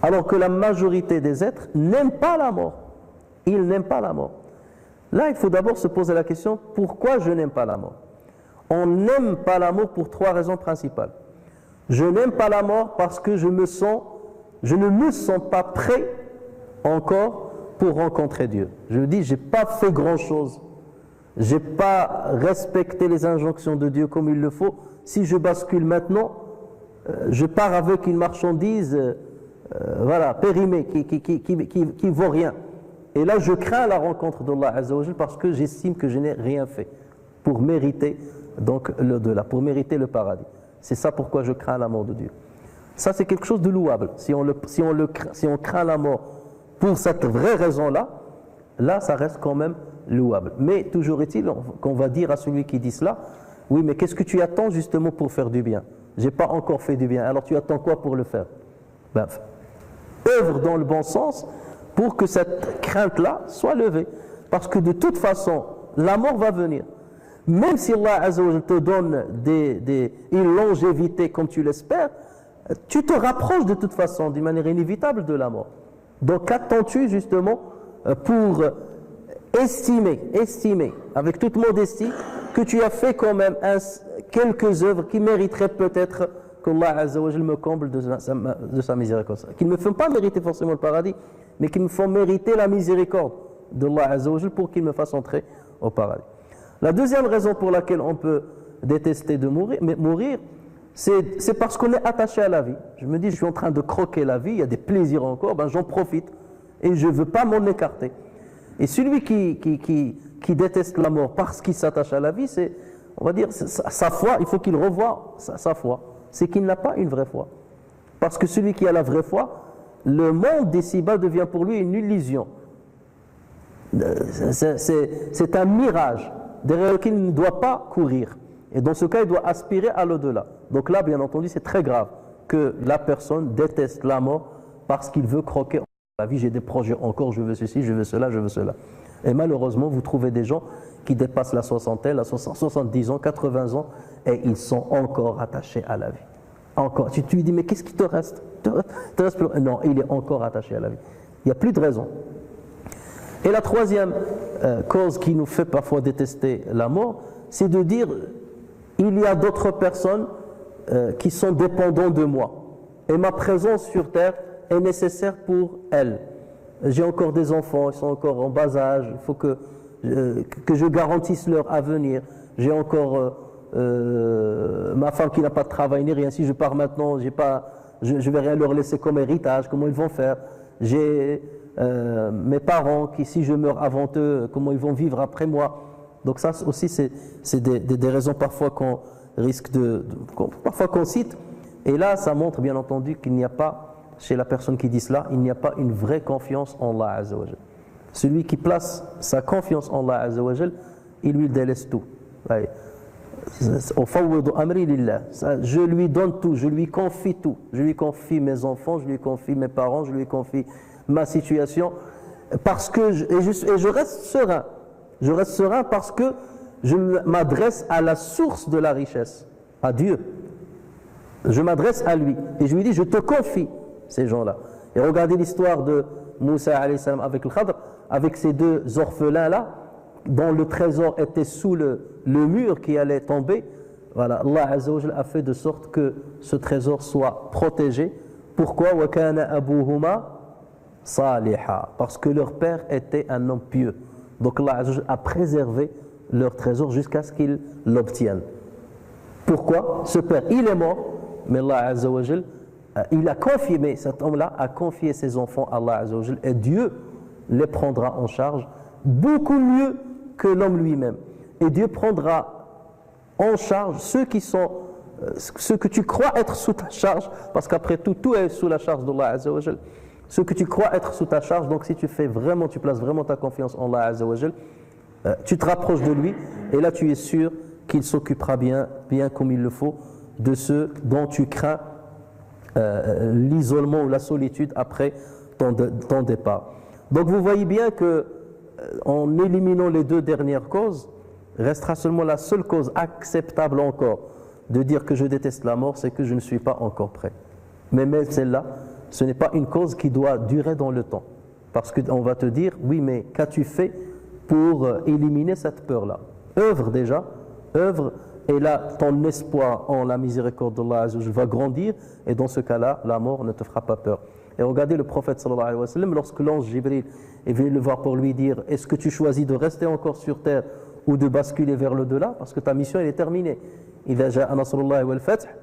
[SPEAKER 2] Alors que la majorité des êtres n'aiment pas la mort. Ils n'aiment pas la mort. Là, il faut d'abord se poser la question: pourquoi je n'aime pas la mort? On n'aime pas la mort pour trois raisons principales. Je n'aime pas la mort parce que je ne me sens pas prêt encore pour rencontrer Dieu. Je me dis, je n'ai pas fait grand-chose. Je n'ai pas respecté les injonctions de Dieu comme il le faut. Si je bascule maintenant, je pars avec une marchandise périmée, qui vaut rien. Et là, je crains la rencontre d'Allah Azza wa Jal parce que j'estime que je n'ai rien fait pour mériter donc l'au-delà, pour mériter le paradis. C'est ça pourquoi je crains la mort de Dieu. Ça, c'est quelque chose de louable. Si on craint la mort pour cette vraie raison-là, là, ça reste quand même louable. Mais toujours est-il qu'on va dire à celui qui dit cela: oui, mais qu'est-ce que tu attends justement pour faire du bien? J'ai pas encore fait du bien, alors tu attends quoi pour le faire? Ben, œuvre dans le bon sens pour que cette crainte-là soit levée. Parce que de toute façon, la mort va venir. Même si Allah Azza wa Jal te donne une longévité comme tu l'espères, tu te rapproches de toute façon d'une manière inévitable de la mort. Donc qu'attends-tu justement pour estimer avec toute modestie que tu as fait quand même quelques œuvres qui mériteraient peut-être qu'Allah Azza wa Jal me comble de sa miséricorde, qui ne me font pas mériter forcément le paradis, mais qui me font mériter la miséricorde d'Allah Azza wa Jal pour qu'il me fasse entrer au paradis. La deuxième raison pour laquelle on peut détester de mourir, c'est parce qu'on est attaché à la vie. Je me dis, je suis en train de croquer la vie, il y a des plaisirs encore, ben j'en profite et je ne veux pas m'en écarter. Et celui qui déteste la mort parce qu'il s'attache à la vie, c'est, on va dire, sa foi, il faut qu'il revoie sa foi. C'est qu'il n'a pas une vraie foi. Parce que celui qui a la vraie foi, le monde d'ici-bas devient pour lui une illusion. C'est un mirage derrière lequel il ne doit pas courir. Et dans ce cas, il doit aspirer à l'au-delà. Donc là, bien entendu, c'est très grave que la personne déteste la mort parce qu'il veut croquer la vie. J'ai des projets encore, je veux ceci, je veux cela, je veux cela. Et malheureusement, vous trouvez des gens qui dépassent la soixantaine, la 70 ans, 80 ans, et ils sont encore attachés à la vie. Encore. Tu lui dis, mais qu'est-ce qui te reste? Te reste plus... Non, il est encore attaché à la vie. Il n'y a plus de raison. Et la troisième cause qui nous fait parfois détester la mort, c'est de dire: il y a d'autres personnes qui sont dépendantes de moi. Et ma présence sur terre est nécessaire pour elles. J'ai encore des enfants, ils sont encore en bas âge, il faut que je garantisse leur avenir. J'ai encore ma femme qui n'a pas de travail ni rien. Si je pars maintenant, je ne vais rien leur laisser comme héritage, comment ils vont faire? J'ai mes parents qui, si je meurs avant eux, comment ils vont vivre après moi? Donc ça aussi, c'est des raisons parfois qu'on risque parfois qu'on cite. Et là, ça montre bien entendu qu'il n'y a pas, chez la personne qui dit cela, il n'y a pas une vraie confiance en Allah Azza wa Jal. Celui qui place sa confiance en Allah Azza wa Jal, il lui délaisse tout. Je lui donne tout, je lui confie tout. Je lui confie mes enfants, je lui confie mes parents, je lui confie ma situation. Parce que je reste serein. Je reste serein parce que je m'adresse à la source de la richesse, à Dieu. Je m'adresse à lui et je lui dis, je te confie ces gens-là. Et regardez l'histoire de Moussa alayhi salam avec le Khadr, avec ces deux orphelins-là, dont le trésor était sous le mur qui allait tomber. Voilà, Allah Azza wa Jalla a fait de sorte que ce trésor soit protégé. Pourquoi? وَكَانَ أَبُوهُمَا صَالِحًا. Parce que leur père était un homme pieux. Donc Allah Azza wa Jalla a préservé leur trésor jusqu'à ce qu'ils l'obtiennent. Pourquoi? Ce père, il est mort, mais Allah Azza wa Jalla, il a confié, mais cet homme-là a confié ses enfants à Allah Azza wa Jalla, et Dieu les prendra en charge beaucoup mieux que l'homme lui-même. Et Dieu prendra en charge ceux que tu crois être sous ta charge, parce qu'après tout, tout est sous la charge d'Allah Azza wa Jalla. Ceux que tu crois être sous ta charge, donc si tu places vraiment ta confiance en Allah Azza wa Jalla, tu te rapproches de lui, et là tu es sûr qu'il s'occupera bien comme il le faut de ceux dont tu crains l'isolement ou la solitude après ton départ. Donc vous voyez bien que en éliminant les deux dernières causes, restera seulement la seule cause acceptable encore de dire que je déteste la mort, c'est que je ne suis pas encore prêt. Mais même celle-là, ce n'est pas une cause qui doit durer dans le temps. Parce qu'on va te dire, oui, mais qu'as-tu fait pour éliminer cette peur-là? Œuvre déjà, œuvre, et là, ton espoir en la miséricorde d'Allah Azza wa Jalla va grandir, et dans ce cas-là, la mort ne te fera pas peur. Et regardez le prophète sallallahu alayhi wa sallam, lorsque l'ange Jibril est venu le voir pour lui dire, est-ce que tu choisis de rester encore sur terre ou de basculer vers l'au-delà, parce que ta mission elle est terminée. إذا جاء نصر الله والفتح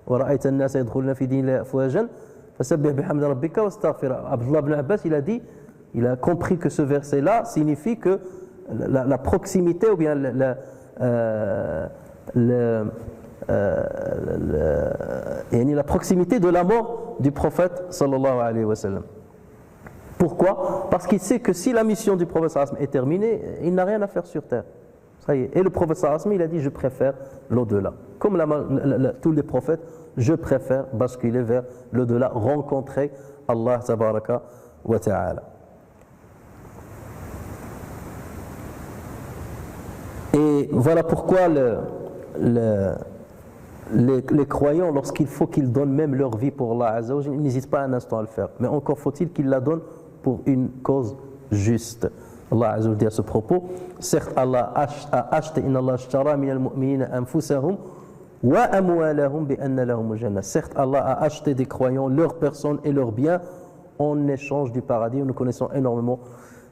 [SPEAKER 2] ورأيت الناس يدخلون في دين الله أفواجا فسبح بحمد ربك واستغفر. Abdullah ibn Abbas, il a compris que ce verset-là signifie que la proximité ou bien la proximité de la mort du prophète sallallahu alayhi wa sallam. Pourquoi? Parce qu'il sait que si la mission du prophète sallallahu alayhi wa sallam est terminée, il n'a rien à faire sur terre. Ça y est. Et le prophète sallallahu alayhi wa sallam, il a dit, je préfère l'au-delà. Comme tous les prophètes, je préfère basculer vers l'au-delà, rencontrer Allah tabaraka wa ta'ala. Et voilà pourquoi les croyants, lorsqu'il faut qu'ils donnent même leur vie pour Allah Azza wa Jalla, ils n'hésitent pas un instant à le faire. Mais encore faut-il qu'ils la donnent pour une cause juste. Allah Azza wa Jalla dit à ce propos, certes Allah a acheté, inna Allah ashtara min al-mu'minina anfusahum wa amwalahum bi anna lahum al-jannah. Certes Allah a acheté des croyants, leurs personnes et leurs biens en échange du paradis. Nous connaissons énormément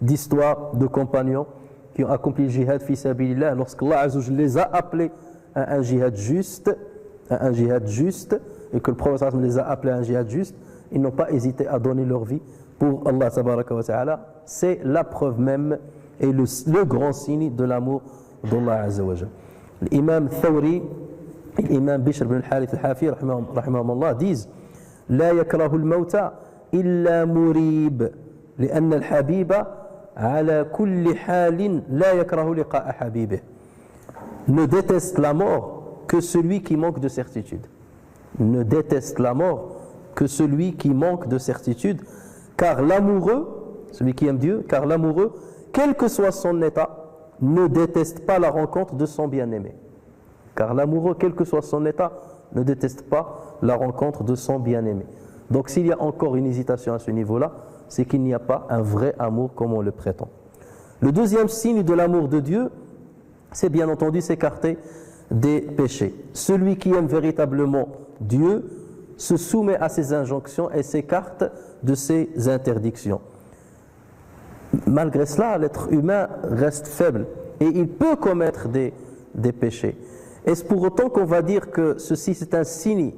[SPEAKER 2] d'histoires de compagnons qui ont accompli le jihad fi sabilillah, lorsqu'Allah Azza wa Jalla les a appelés à un jihad juste, et que le prophète les a appelés à un jihad juste, ils n'ont pas hésité à donner leur vie pour Allah tabaraka wa ta'ala. C'est la preuve même et le grand signe de l'amour d'Allah Azza wa Jalla. L'imam Thawri et l'imam Bishr ibn al-Harith al-Hafi rahimahumullah disent لا يكره الموت إلا مريب لأن الحبيب على كل حال لا يكره لقاء حبيبه. Ne déteste la mort que celui qui manque de certitude. Ne déteste la mort que celui qui manque de certitude, car l'amoureux, celui qui aime Dieu, car l'amoureux, quel que soit son état, ne déteste pas la rencontre de son bien-aimé. Car l'amoureux, quel que soit son état, ne déteste pas la rencontre de son bien-aimé. Donc s'il y a encore une hésitation à ce niveau-là, c'est qu'il n'y a pas un vrai amour comme on le prétend. Le deuxième signe de l'amour de Dieu, c'est bien entendu s'écarter des péchés. Celui qui aime véritablement Dieu se soumet à ses injonctions et s'écarte de ses interdictions. Malgré cela, l'être humain reste faible et il peut commettre des péchés. Est-ce pour autant qu'on va dire que ceci c'est un signe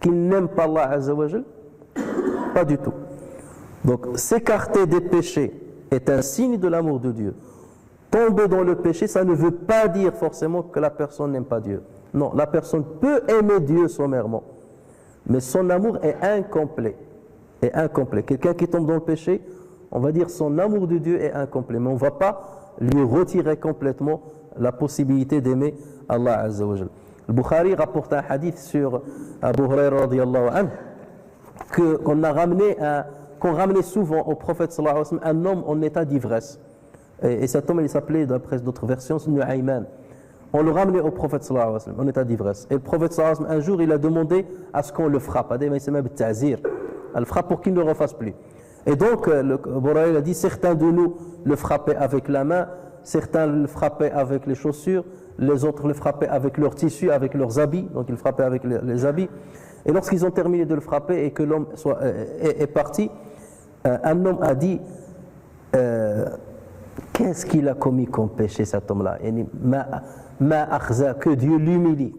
[SPEAKER 2] qu'il n'aime pas Allah Azza wa Jal? Pas du tout. Donc s'écarter des péchés est un signe de l'amour de Dieu. Tomber dans le péché, ça ne veut pas dire forcément que la personne n'aime pas Dieu. Non, la personne peut aimer Dieu sommairement, mais son amour est incomplet. Quelqu'un qui tombe dans le péché, on va dire son amour de Dieu est incomplet, mais on ne va pas lui retirer complètement la possibilité d'aimer Allah Azza wa Jal. Le Bukhari rapporte un hadith sur Abu Huraira radiyallahu anhu qu'on ramenait souvent au prophète sallallahu alayhi wa sallam un homme en état d'ivresse. Et cet homme, il s'appelait, d'après d'autres versions, Nu'ayman. On le ramenait au prophète sallallahu alayhi wa sallam, en état d'ivresse. Et le prophète sallallahu alayhi wa sallam, un jour, il a demandé à ce qu'on le frappe. Elle le frappe pour qu'il ne le refasse plus. Et donc, le Bouraïl a dit, certains de nous le frappaient avec la main, certains le frappaient avec les chaussures, les autres le frappaient avec leurs tissus, avec leurs habits, donc ils le frappaient avec les habits. Et lorsqu'ils ont terminé de le frapper et que l'homme est parti, un homme a dit, qu'est-ce qu'il a commis comme péché cet homme-là? Que Dieu l'humilie.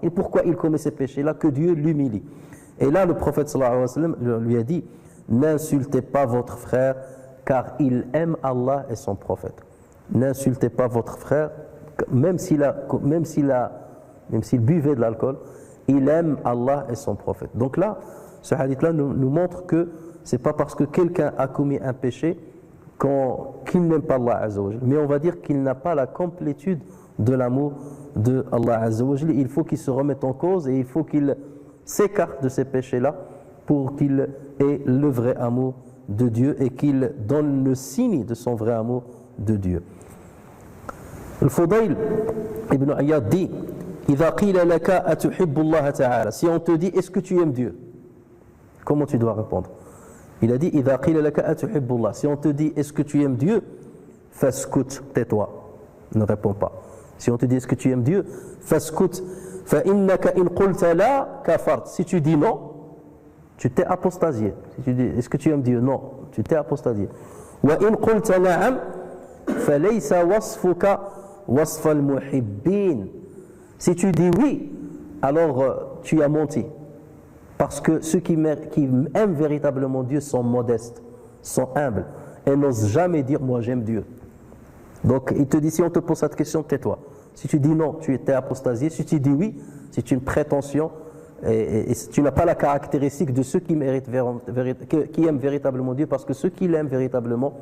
[SPEAKER 2] Et pourquoi il commet ces péchés-là? Que Dieu l'humilie. Et là, le prophète sallallahu alayhi wa sallam lui a dit, n'insultez pas votre frère, car il aime Allah et son prophète. N'insultez pas votre frère, même s'il buvait de l'alcool, il aime Allah et son prophète. Donc là, ce hadith-là nous montre que c'est pas parce que quelqu'un a commis un péché qu'il n'aime pas Allah Azza wa Jal, mais on va dire qu'il n'a pas la complétude de l'amour de Allah Azza wa Jal. Il faut qu'il se remette en cause et il faut qu'il s'écarte de ces péchés-là pour qu'il ait le vrai amour de Dieu et qu'il donne le signe de son vrai amour de Dieu. Le Fudayl ibn Iyad dit, إذا قيل لك أتحب الله تعالى, si on te dit est-ce que tu aimes Dieu, comment tu dois répondre? Il a dit إذا قيل لك أتحب الله, si on te dit est-ce que tu aimes Dieu, فاسكت, tais-toi, ne réponds pas. Si on te dit est-ce que tu aimes Dieu, فاسكت فإنك إن قلت لا كفرت, si tu dis non, tu t'es apostasié. Si tu dis est-ce que tu aimes Dieu, non, tu t'es apostasié. وإن قلت نعم فليس وصفك وصف المحبين, si tu dis oui, alors tu as menti. Parce que ceux qui aiment véritablement Dieu sont modestes, sont humbles et n'osent jamais dire moi j'aime Dieu. Donc il te dit, si on te pose cette question, tais-toi. Si tu dis non, tu es apostasié. Si tu dis oui, c'est une prétention et tu n'as pas la caractéristique de ceux qui aiment véritablement Dieu, parce que ceux qui l'aiment véritablement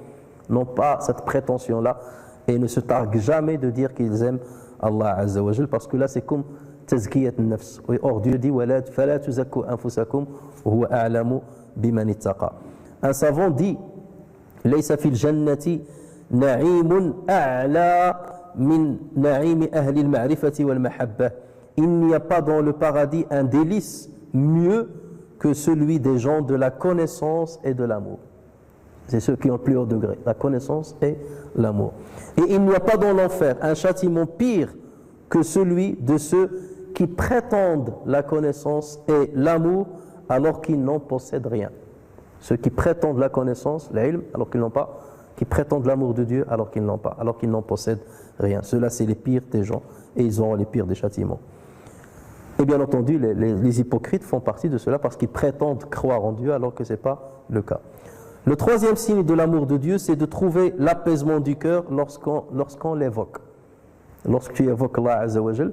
[SPEAKER 2] n'ont pas cette prétention-là et ne se targuent jamais de dire qu'ils aiment Allah Azza wa Jal, parce que là c'est comme tazkiyat an-nafs. Or Dieu dit fala tuzakku anfusakum huwa a'lamu biman ittaqa. Un savant dit laysa fil jannati na'imun a'la min na'imi ahli al-ma'rifati wal mahabba. Il n'y a pas dans le paradis un délice mieux que celui des gens de la connaissance et de l'amour. C'est ceux qui ont le plus haut degré, la connaissance et l'amour. Et il n'y a pas dans l'enfer un châtiment pire que celui de ceux qui prétendent la connaissance et l'amour alors qu'ils n'en possèdent rien. Ceux qui prétendent la connaissance, l'ilm, alors qu'ils n'ont pas, qui prétendent l'amour de Dieu alors qu'ils n'ont pas, alors qu'ils n'en possèdent rien. Ceux-là, c'est les pires des gens et ils auront les pires des châtiments. Et bien entendu, les hypocrites font partie de cela parce qu'ils prétendent croire en Dieu alors que ce n'est pas le cas. Le troisième signe de l'amour de Dieu, c'est de trouver l'apaisement du cœur lorsqu'on l'évoque. Lorsque tu évoques Allah Azza wa Jal,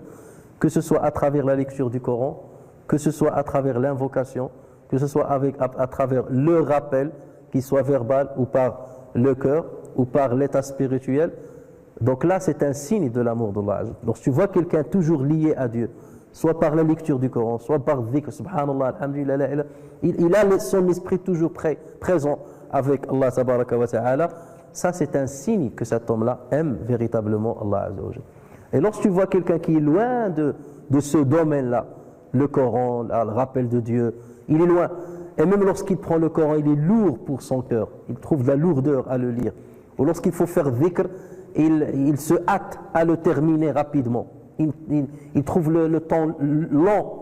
[SPEAKER 2] que ce soit à travers la lecture du Coran, que ce soit à travers l'invocation, que ce soit à travers le rappel, qu'il soit verbal ou par le cœur ou par l'état spirituel. Donc là, c'est un signe de l'amour d'Allah. Lorsque tu vois quelqu'un toujours lié à Dieu, soit par la lecture du Coran, soit par le dhikr, subhanallah, alhamdulillah, il a son esprit toujours présent avec Allah tabaraka wa ta'ala, ça c'est un signe que cet homme-là aime véritablement Allah Azza wa Jal. Et lorsque tu vois quelqu'un qui est loin de ce domaine-là, le Coran, le rappel de Dieu, il est loin. Et même lorsqu'il prend le Coran, il est lourd pour son cœur. Il trouve de la lourdeur à le lire. Ou lorsqu'il faut faire dhikr, il se hâte à le terminer rapidement. Il trouve le temps long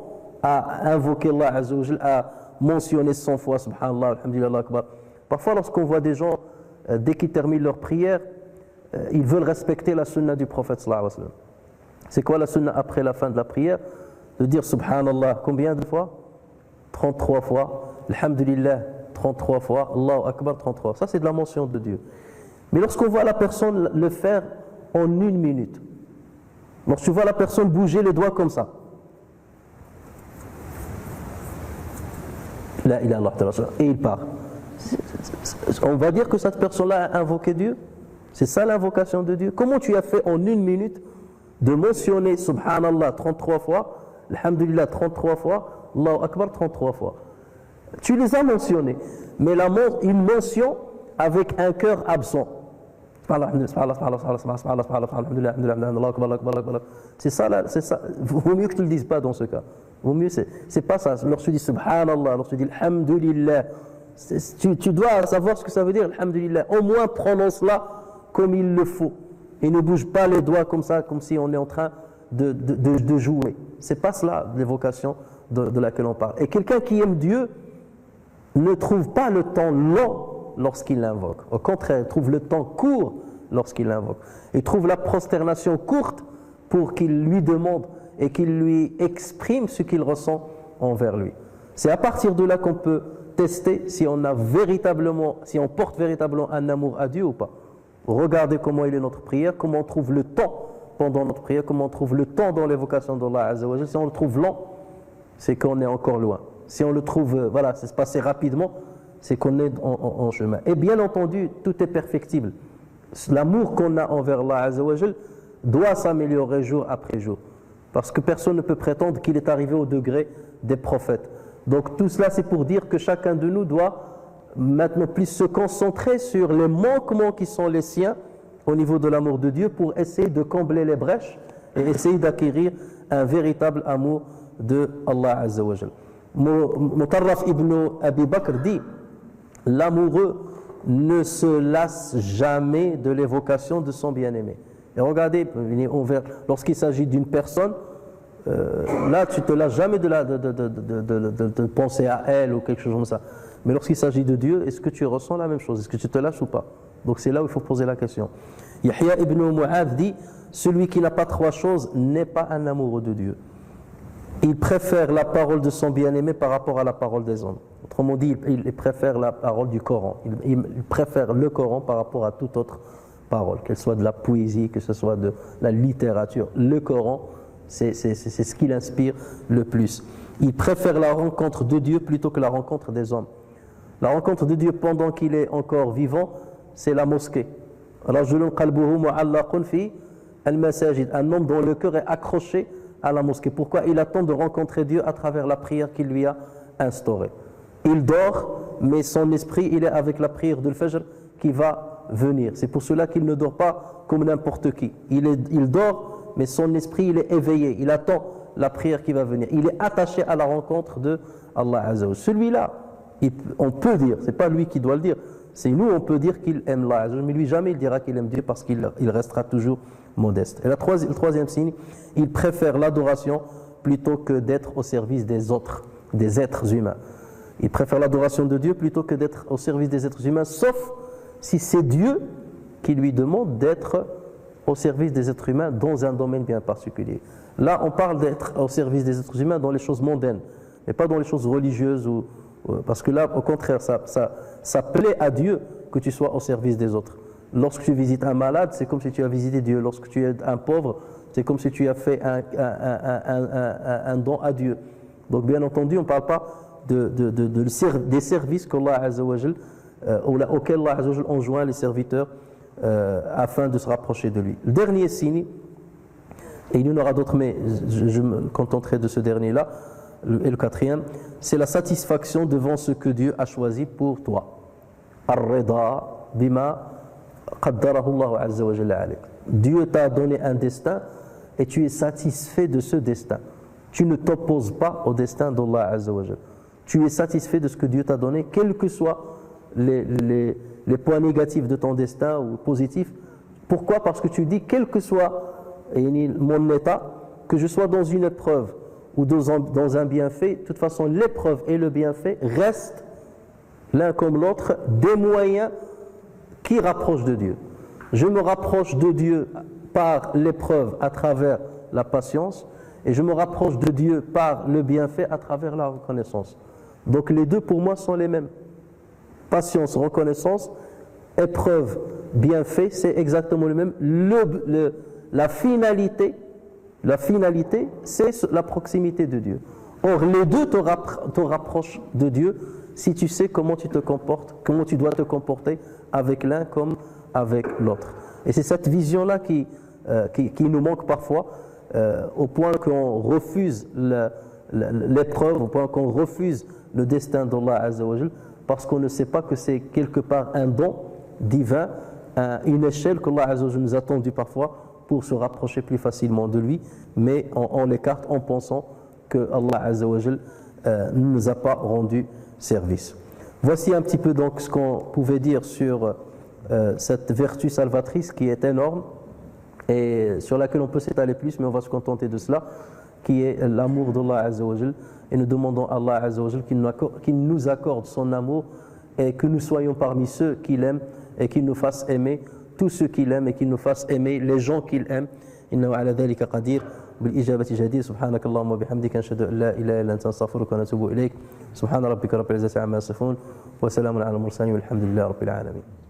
[SPEAKER 2] à invoquer Allah Azza wa Jal, à mentionner 100 fois subhanallah, alhamdulillah, akbar. Parfois, lorsqu'on voit des gens, dès qu'ils terminent leur prière, ils veulent respecter la sunna du prophète sallallahu alayhi wa sallam. C'est quoi la sunna après la fin de la prière? De dire subhanallah combien de fois? 33 fois. Alhamdulillah 33 fois. Allahu akbar 33. Ça c'est de la mention de Dieu. Mais lorsqu'on voit la personne le faire en 1 minute, lorsque tu vois la personne bouger les doigts comme ça, la ilaha illallah, et il part. On va dire que cette personne-là a invoqué Dieu. C'est ça l'invocation de Dieu. Comment tu as fait en 1 minute de mentionner subhanallah 33 fois, alhamdulillah 33 fois, Allahu akbar 33 fois? Tu les as mentionnés, mais une mention avec un cœur absent. C'est ça, c'est ça. Vaut mieux que tu ne le dises pas dans ce cas. Vaut mieux, c'est pas ça. Lorsque tu dis Subhanallah, lorsque tu dis Alhamdulillah, tu dois savoir ce que ça veut dire, Alhamdulillah. Au moins, prononce-la comme il le faut. Et ne bouge pas les doigts comme ça, comme si on est en train de jouer. C'est pas cela l'évocation de laquelle on parle. Et quelqu'un qui aime Dieu ne trouve pas le temps long lorsqu'il l'invoque. Au contraire, il trouve le temps court lorsqu'il l'invoque. Il trouve la prosternation courte pour qu'il lui demande et qu'il lui exprime ce qu'il ressent envers lui. C'est à partir de là qu'on peut tester si on porte véritablement un amour à Dieu ou pas. Regardez comment il est notre prière, comment on trouve le temps pendant notre prière, comment on trouve le temps dans l'évocation d'Allah Azza wa Jalla. Si on le trouve lent, c'est qu'on est encore loin. Si on le trouve, c'est passé rapidement, c'est qu'on est en chemin. Et bien entendu, tout est perfectible. L'amour qu'on a envers Allah Azza wa Jalla doit s'améliorer jour après jour. Parce que personne ne peut prétendre qu'il est arrivé au degré des prophètes. Donc tout cela, c'est pour dire que chacun de nous doit maintenant plus se concentrer sur les manquements qui sont les siens au niveau de l'amour de Dieu pour essayer de combler les brèches et essayer d'acquérir un véritable amour de Allah Azza wa Jal. Mutarraf ibn Abi Bakr dit: l'amoureux ne se lasse jamais de l'évocation de son bien-aimé. Et regardez, lorsqu'il s'agit d'une personne, là tu te lasses jamais de penser à elle ou quelque chose comme ça. Mais lorsqu'il s'agit de Dieu, est-ce que tu ressens la même chose? Est-ce que tu te lâches ou pas? Donc c'est là où il faut poser la question. Yahya ibn Mu'adh dit: celui qui n'a pas trois choses n'est pas un amoureux de Dieu. Il préfère la parole de son bien-aimé par rapport à la parole des hommes. Autrement dit, il préfère la parole du Coran. Il préfère le Coran par rapport à toute autre parole, qu'elle soit de la poésie, que ce soit de la littérature. Le Coran, c'est ce qui l'inspire le plus. Il préfère la rencontre de Dieu plutôt que la rencontre des hommes. La rencontre de Dieu pendant qu'il est encore vivant, c'est la mosquée. Un homme dont le cœur est accroché à la mosquée. Pourquoi? Il attend de rencontrer Dieu à travers la prière qu'il lui a instaurée. Il dort, mais son esprit, il est avec la prière de l'Fajr qui va venir. C'est pour cela qu'il ne dort pas comme n'importe qui. Il dort, mais son esprit, il est éveillé. Il attend la prière qui va venir. Il est attaché à la rencontre de Allah Azza wa Jalla. Celui-là, on peut dire, c'est pas lui qui doit le dire, c'est nous, on peut dire qu'il aime Allah Azza wa Jalla, mais lui jamais il dira qu'il aime Dieu parce qu'il restera toujours modeste. Et le troisième signe, il préfère l'adoration plutôt que d'être au service des autres, des êtres humains. Il préfère l'adoration de Dieu plutôt que d'être au service des êtres humains, sauf si c'est Dieu qui lui demande d'être au service des êtres humains dans un domaine bien particulier. Là, on parle d'être au service des êtres humains dans les choses mondaines, mais pas dans les choses religieuses, parce que là, au contraire, ça plaît à Dieu que tu sois au service des autres. Lorsque tu visites un malade, c'est comme si tu as visité Dieu. Lorsque tu es un pauvre, c'est comme si tu as fait un don à Dieu. Donc, bien entendu, on ne parle pas des services qu'Allah Azza wa Jal, auxquels Allah Azza wa Jal enjoint les serviteurs afin de se rapprocher de lui. Le dernier signe, et il y en aura d'autres, mais je me contenterai de ce dernier-là, et le quatrième, c'est la satisfaction devant ce que Dieu a choisi pour toi. Ar-rida bima qaddarahu Allah Azza wa Jalla alayk. Dieu t'a donné un destin et tu es satisfait de ce destin. Tu ne t'opposes pas au destin d'Allah Azza wa Jalla. Tu es satisfait de ce que Dieu t'a donné, quels que soient les points négatifs de ton destin ou positifs. Pourquoi? Parce que tu dis, quel que soit mon état, que je sois dans une épreuve ou dans un bienfait, de toute façon l'épreuve et le bienfait restent l'un comme l'autre des moyens qui rapprochent de Dieu. Je me rapproche de Dieu par l'épreuve à travers la patience et je me rapproche de Dieu par le bienfait à travers la reconnaissance. Donc les deux pour moi sont les mêmes. Patience, reconnaissance, épreuve, bienfait, c'est exactement le même. La finalité, c'est la proximité de Dieu. Or, les deux te rapprochent de Dieu si tu sais comment tu te comportes, comment tu dois te comporter avec l'un comme avec l'autre. Et c'est cette vision-là qui nous manque parfois, au point qu'on refuse l'épreuve, au point qu'on refuse le destin d'Allah Azza wa Jal, parce qu'on ne sait pas que c'est quelque part un don divin, une échelle qu'Allah Azza wa Jal nous a tendue parfois pour se rapprocher plus facilement de lui, mais on l'écarte en pensant que Allah Azza wa Jal ne nous a pas rendu service. Voici un petit peu donc ce qu'on pouvait dire sur cette vertu salvatrice qui est énorme et sur laquelle on peut s'étaler plus, mais on va se contenter de cela, qui est l'amour d'Allah Azza wa Jal. Et nous demandons à Allah Azza wa Jal qu'il nous accorde son amour et que nous soyons parmi ceux qu'il aime et qu'il nous fasse aimer tous ceux qu'il aime et qu'il nous fasse aimer les gens qu'il aime. Innahu ala dhalika qadir. بالإجابة جدير سبحانك اللهم وبحمدك نشهد أن لا إله إلا أنت نستغفرك ونتوب إليك سبحان ربك رب العزة عما يصفون وسلام على المرسلين والحمد لله رب العالمين.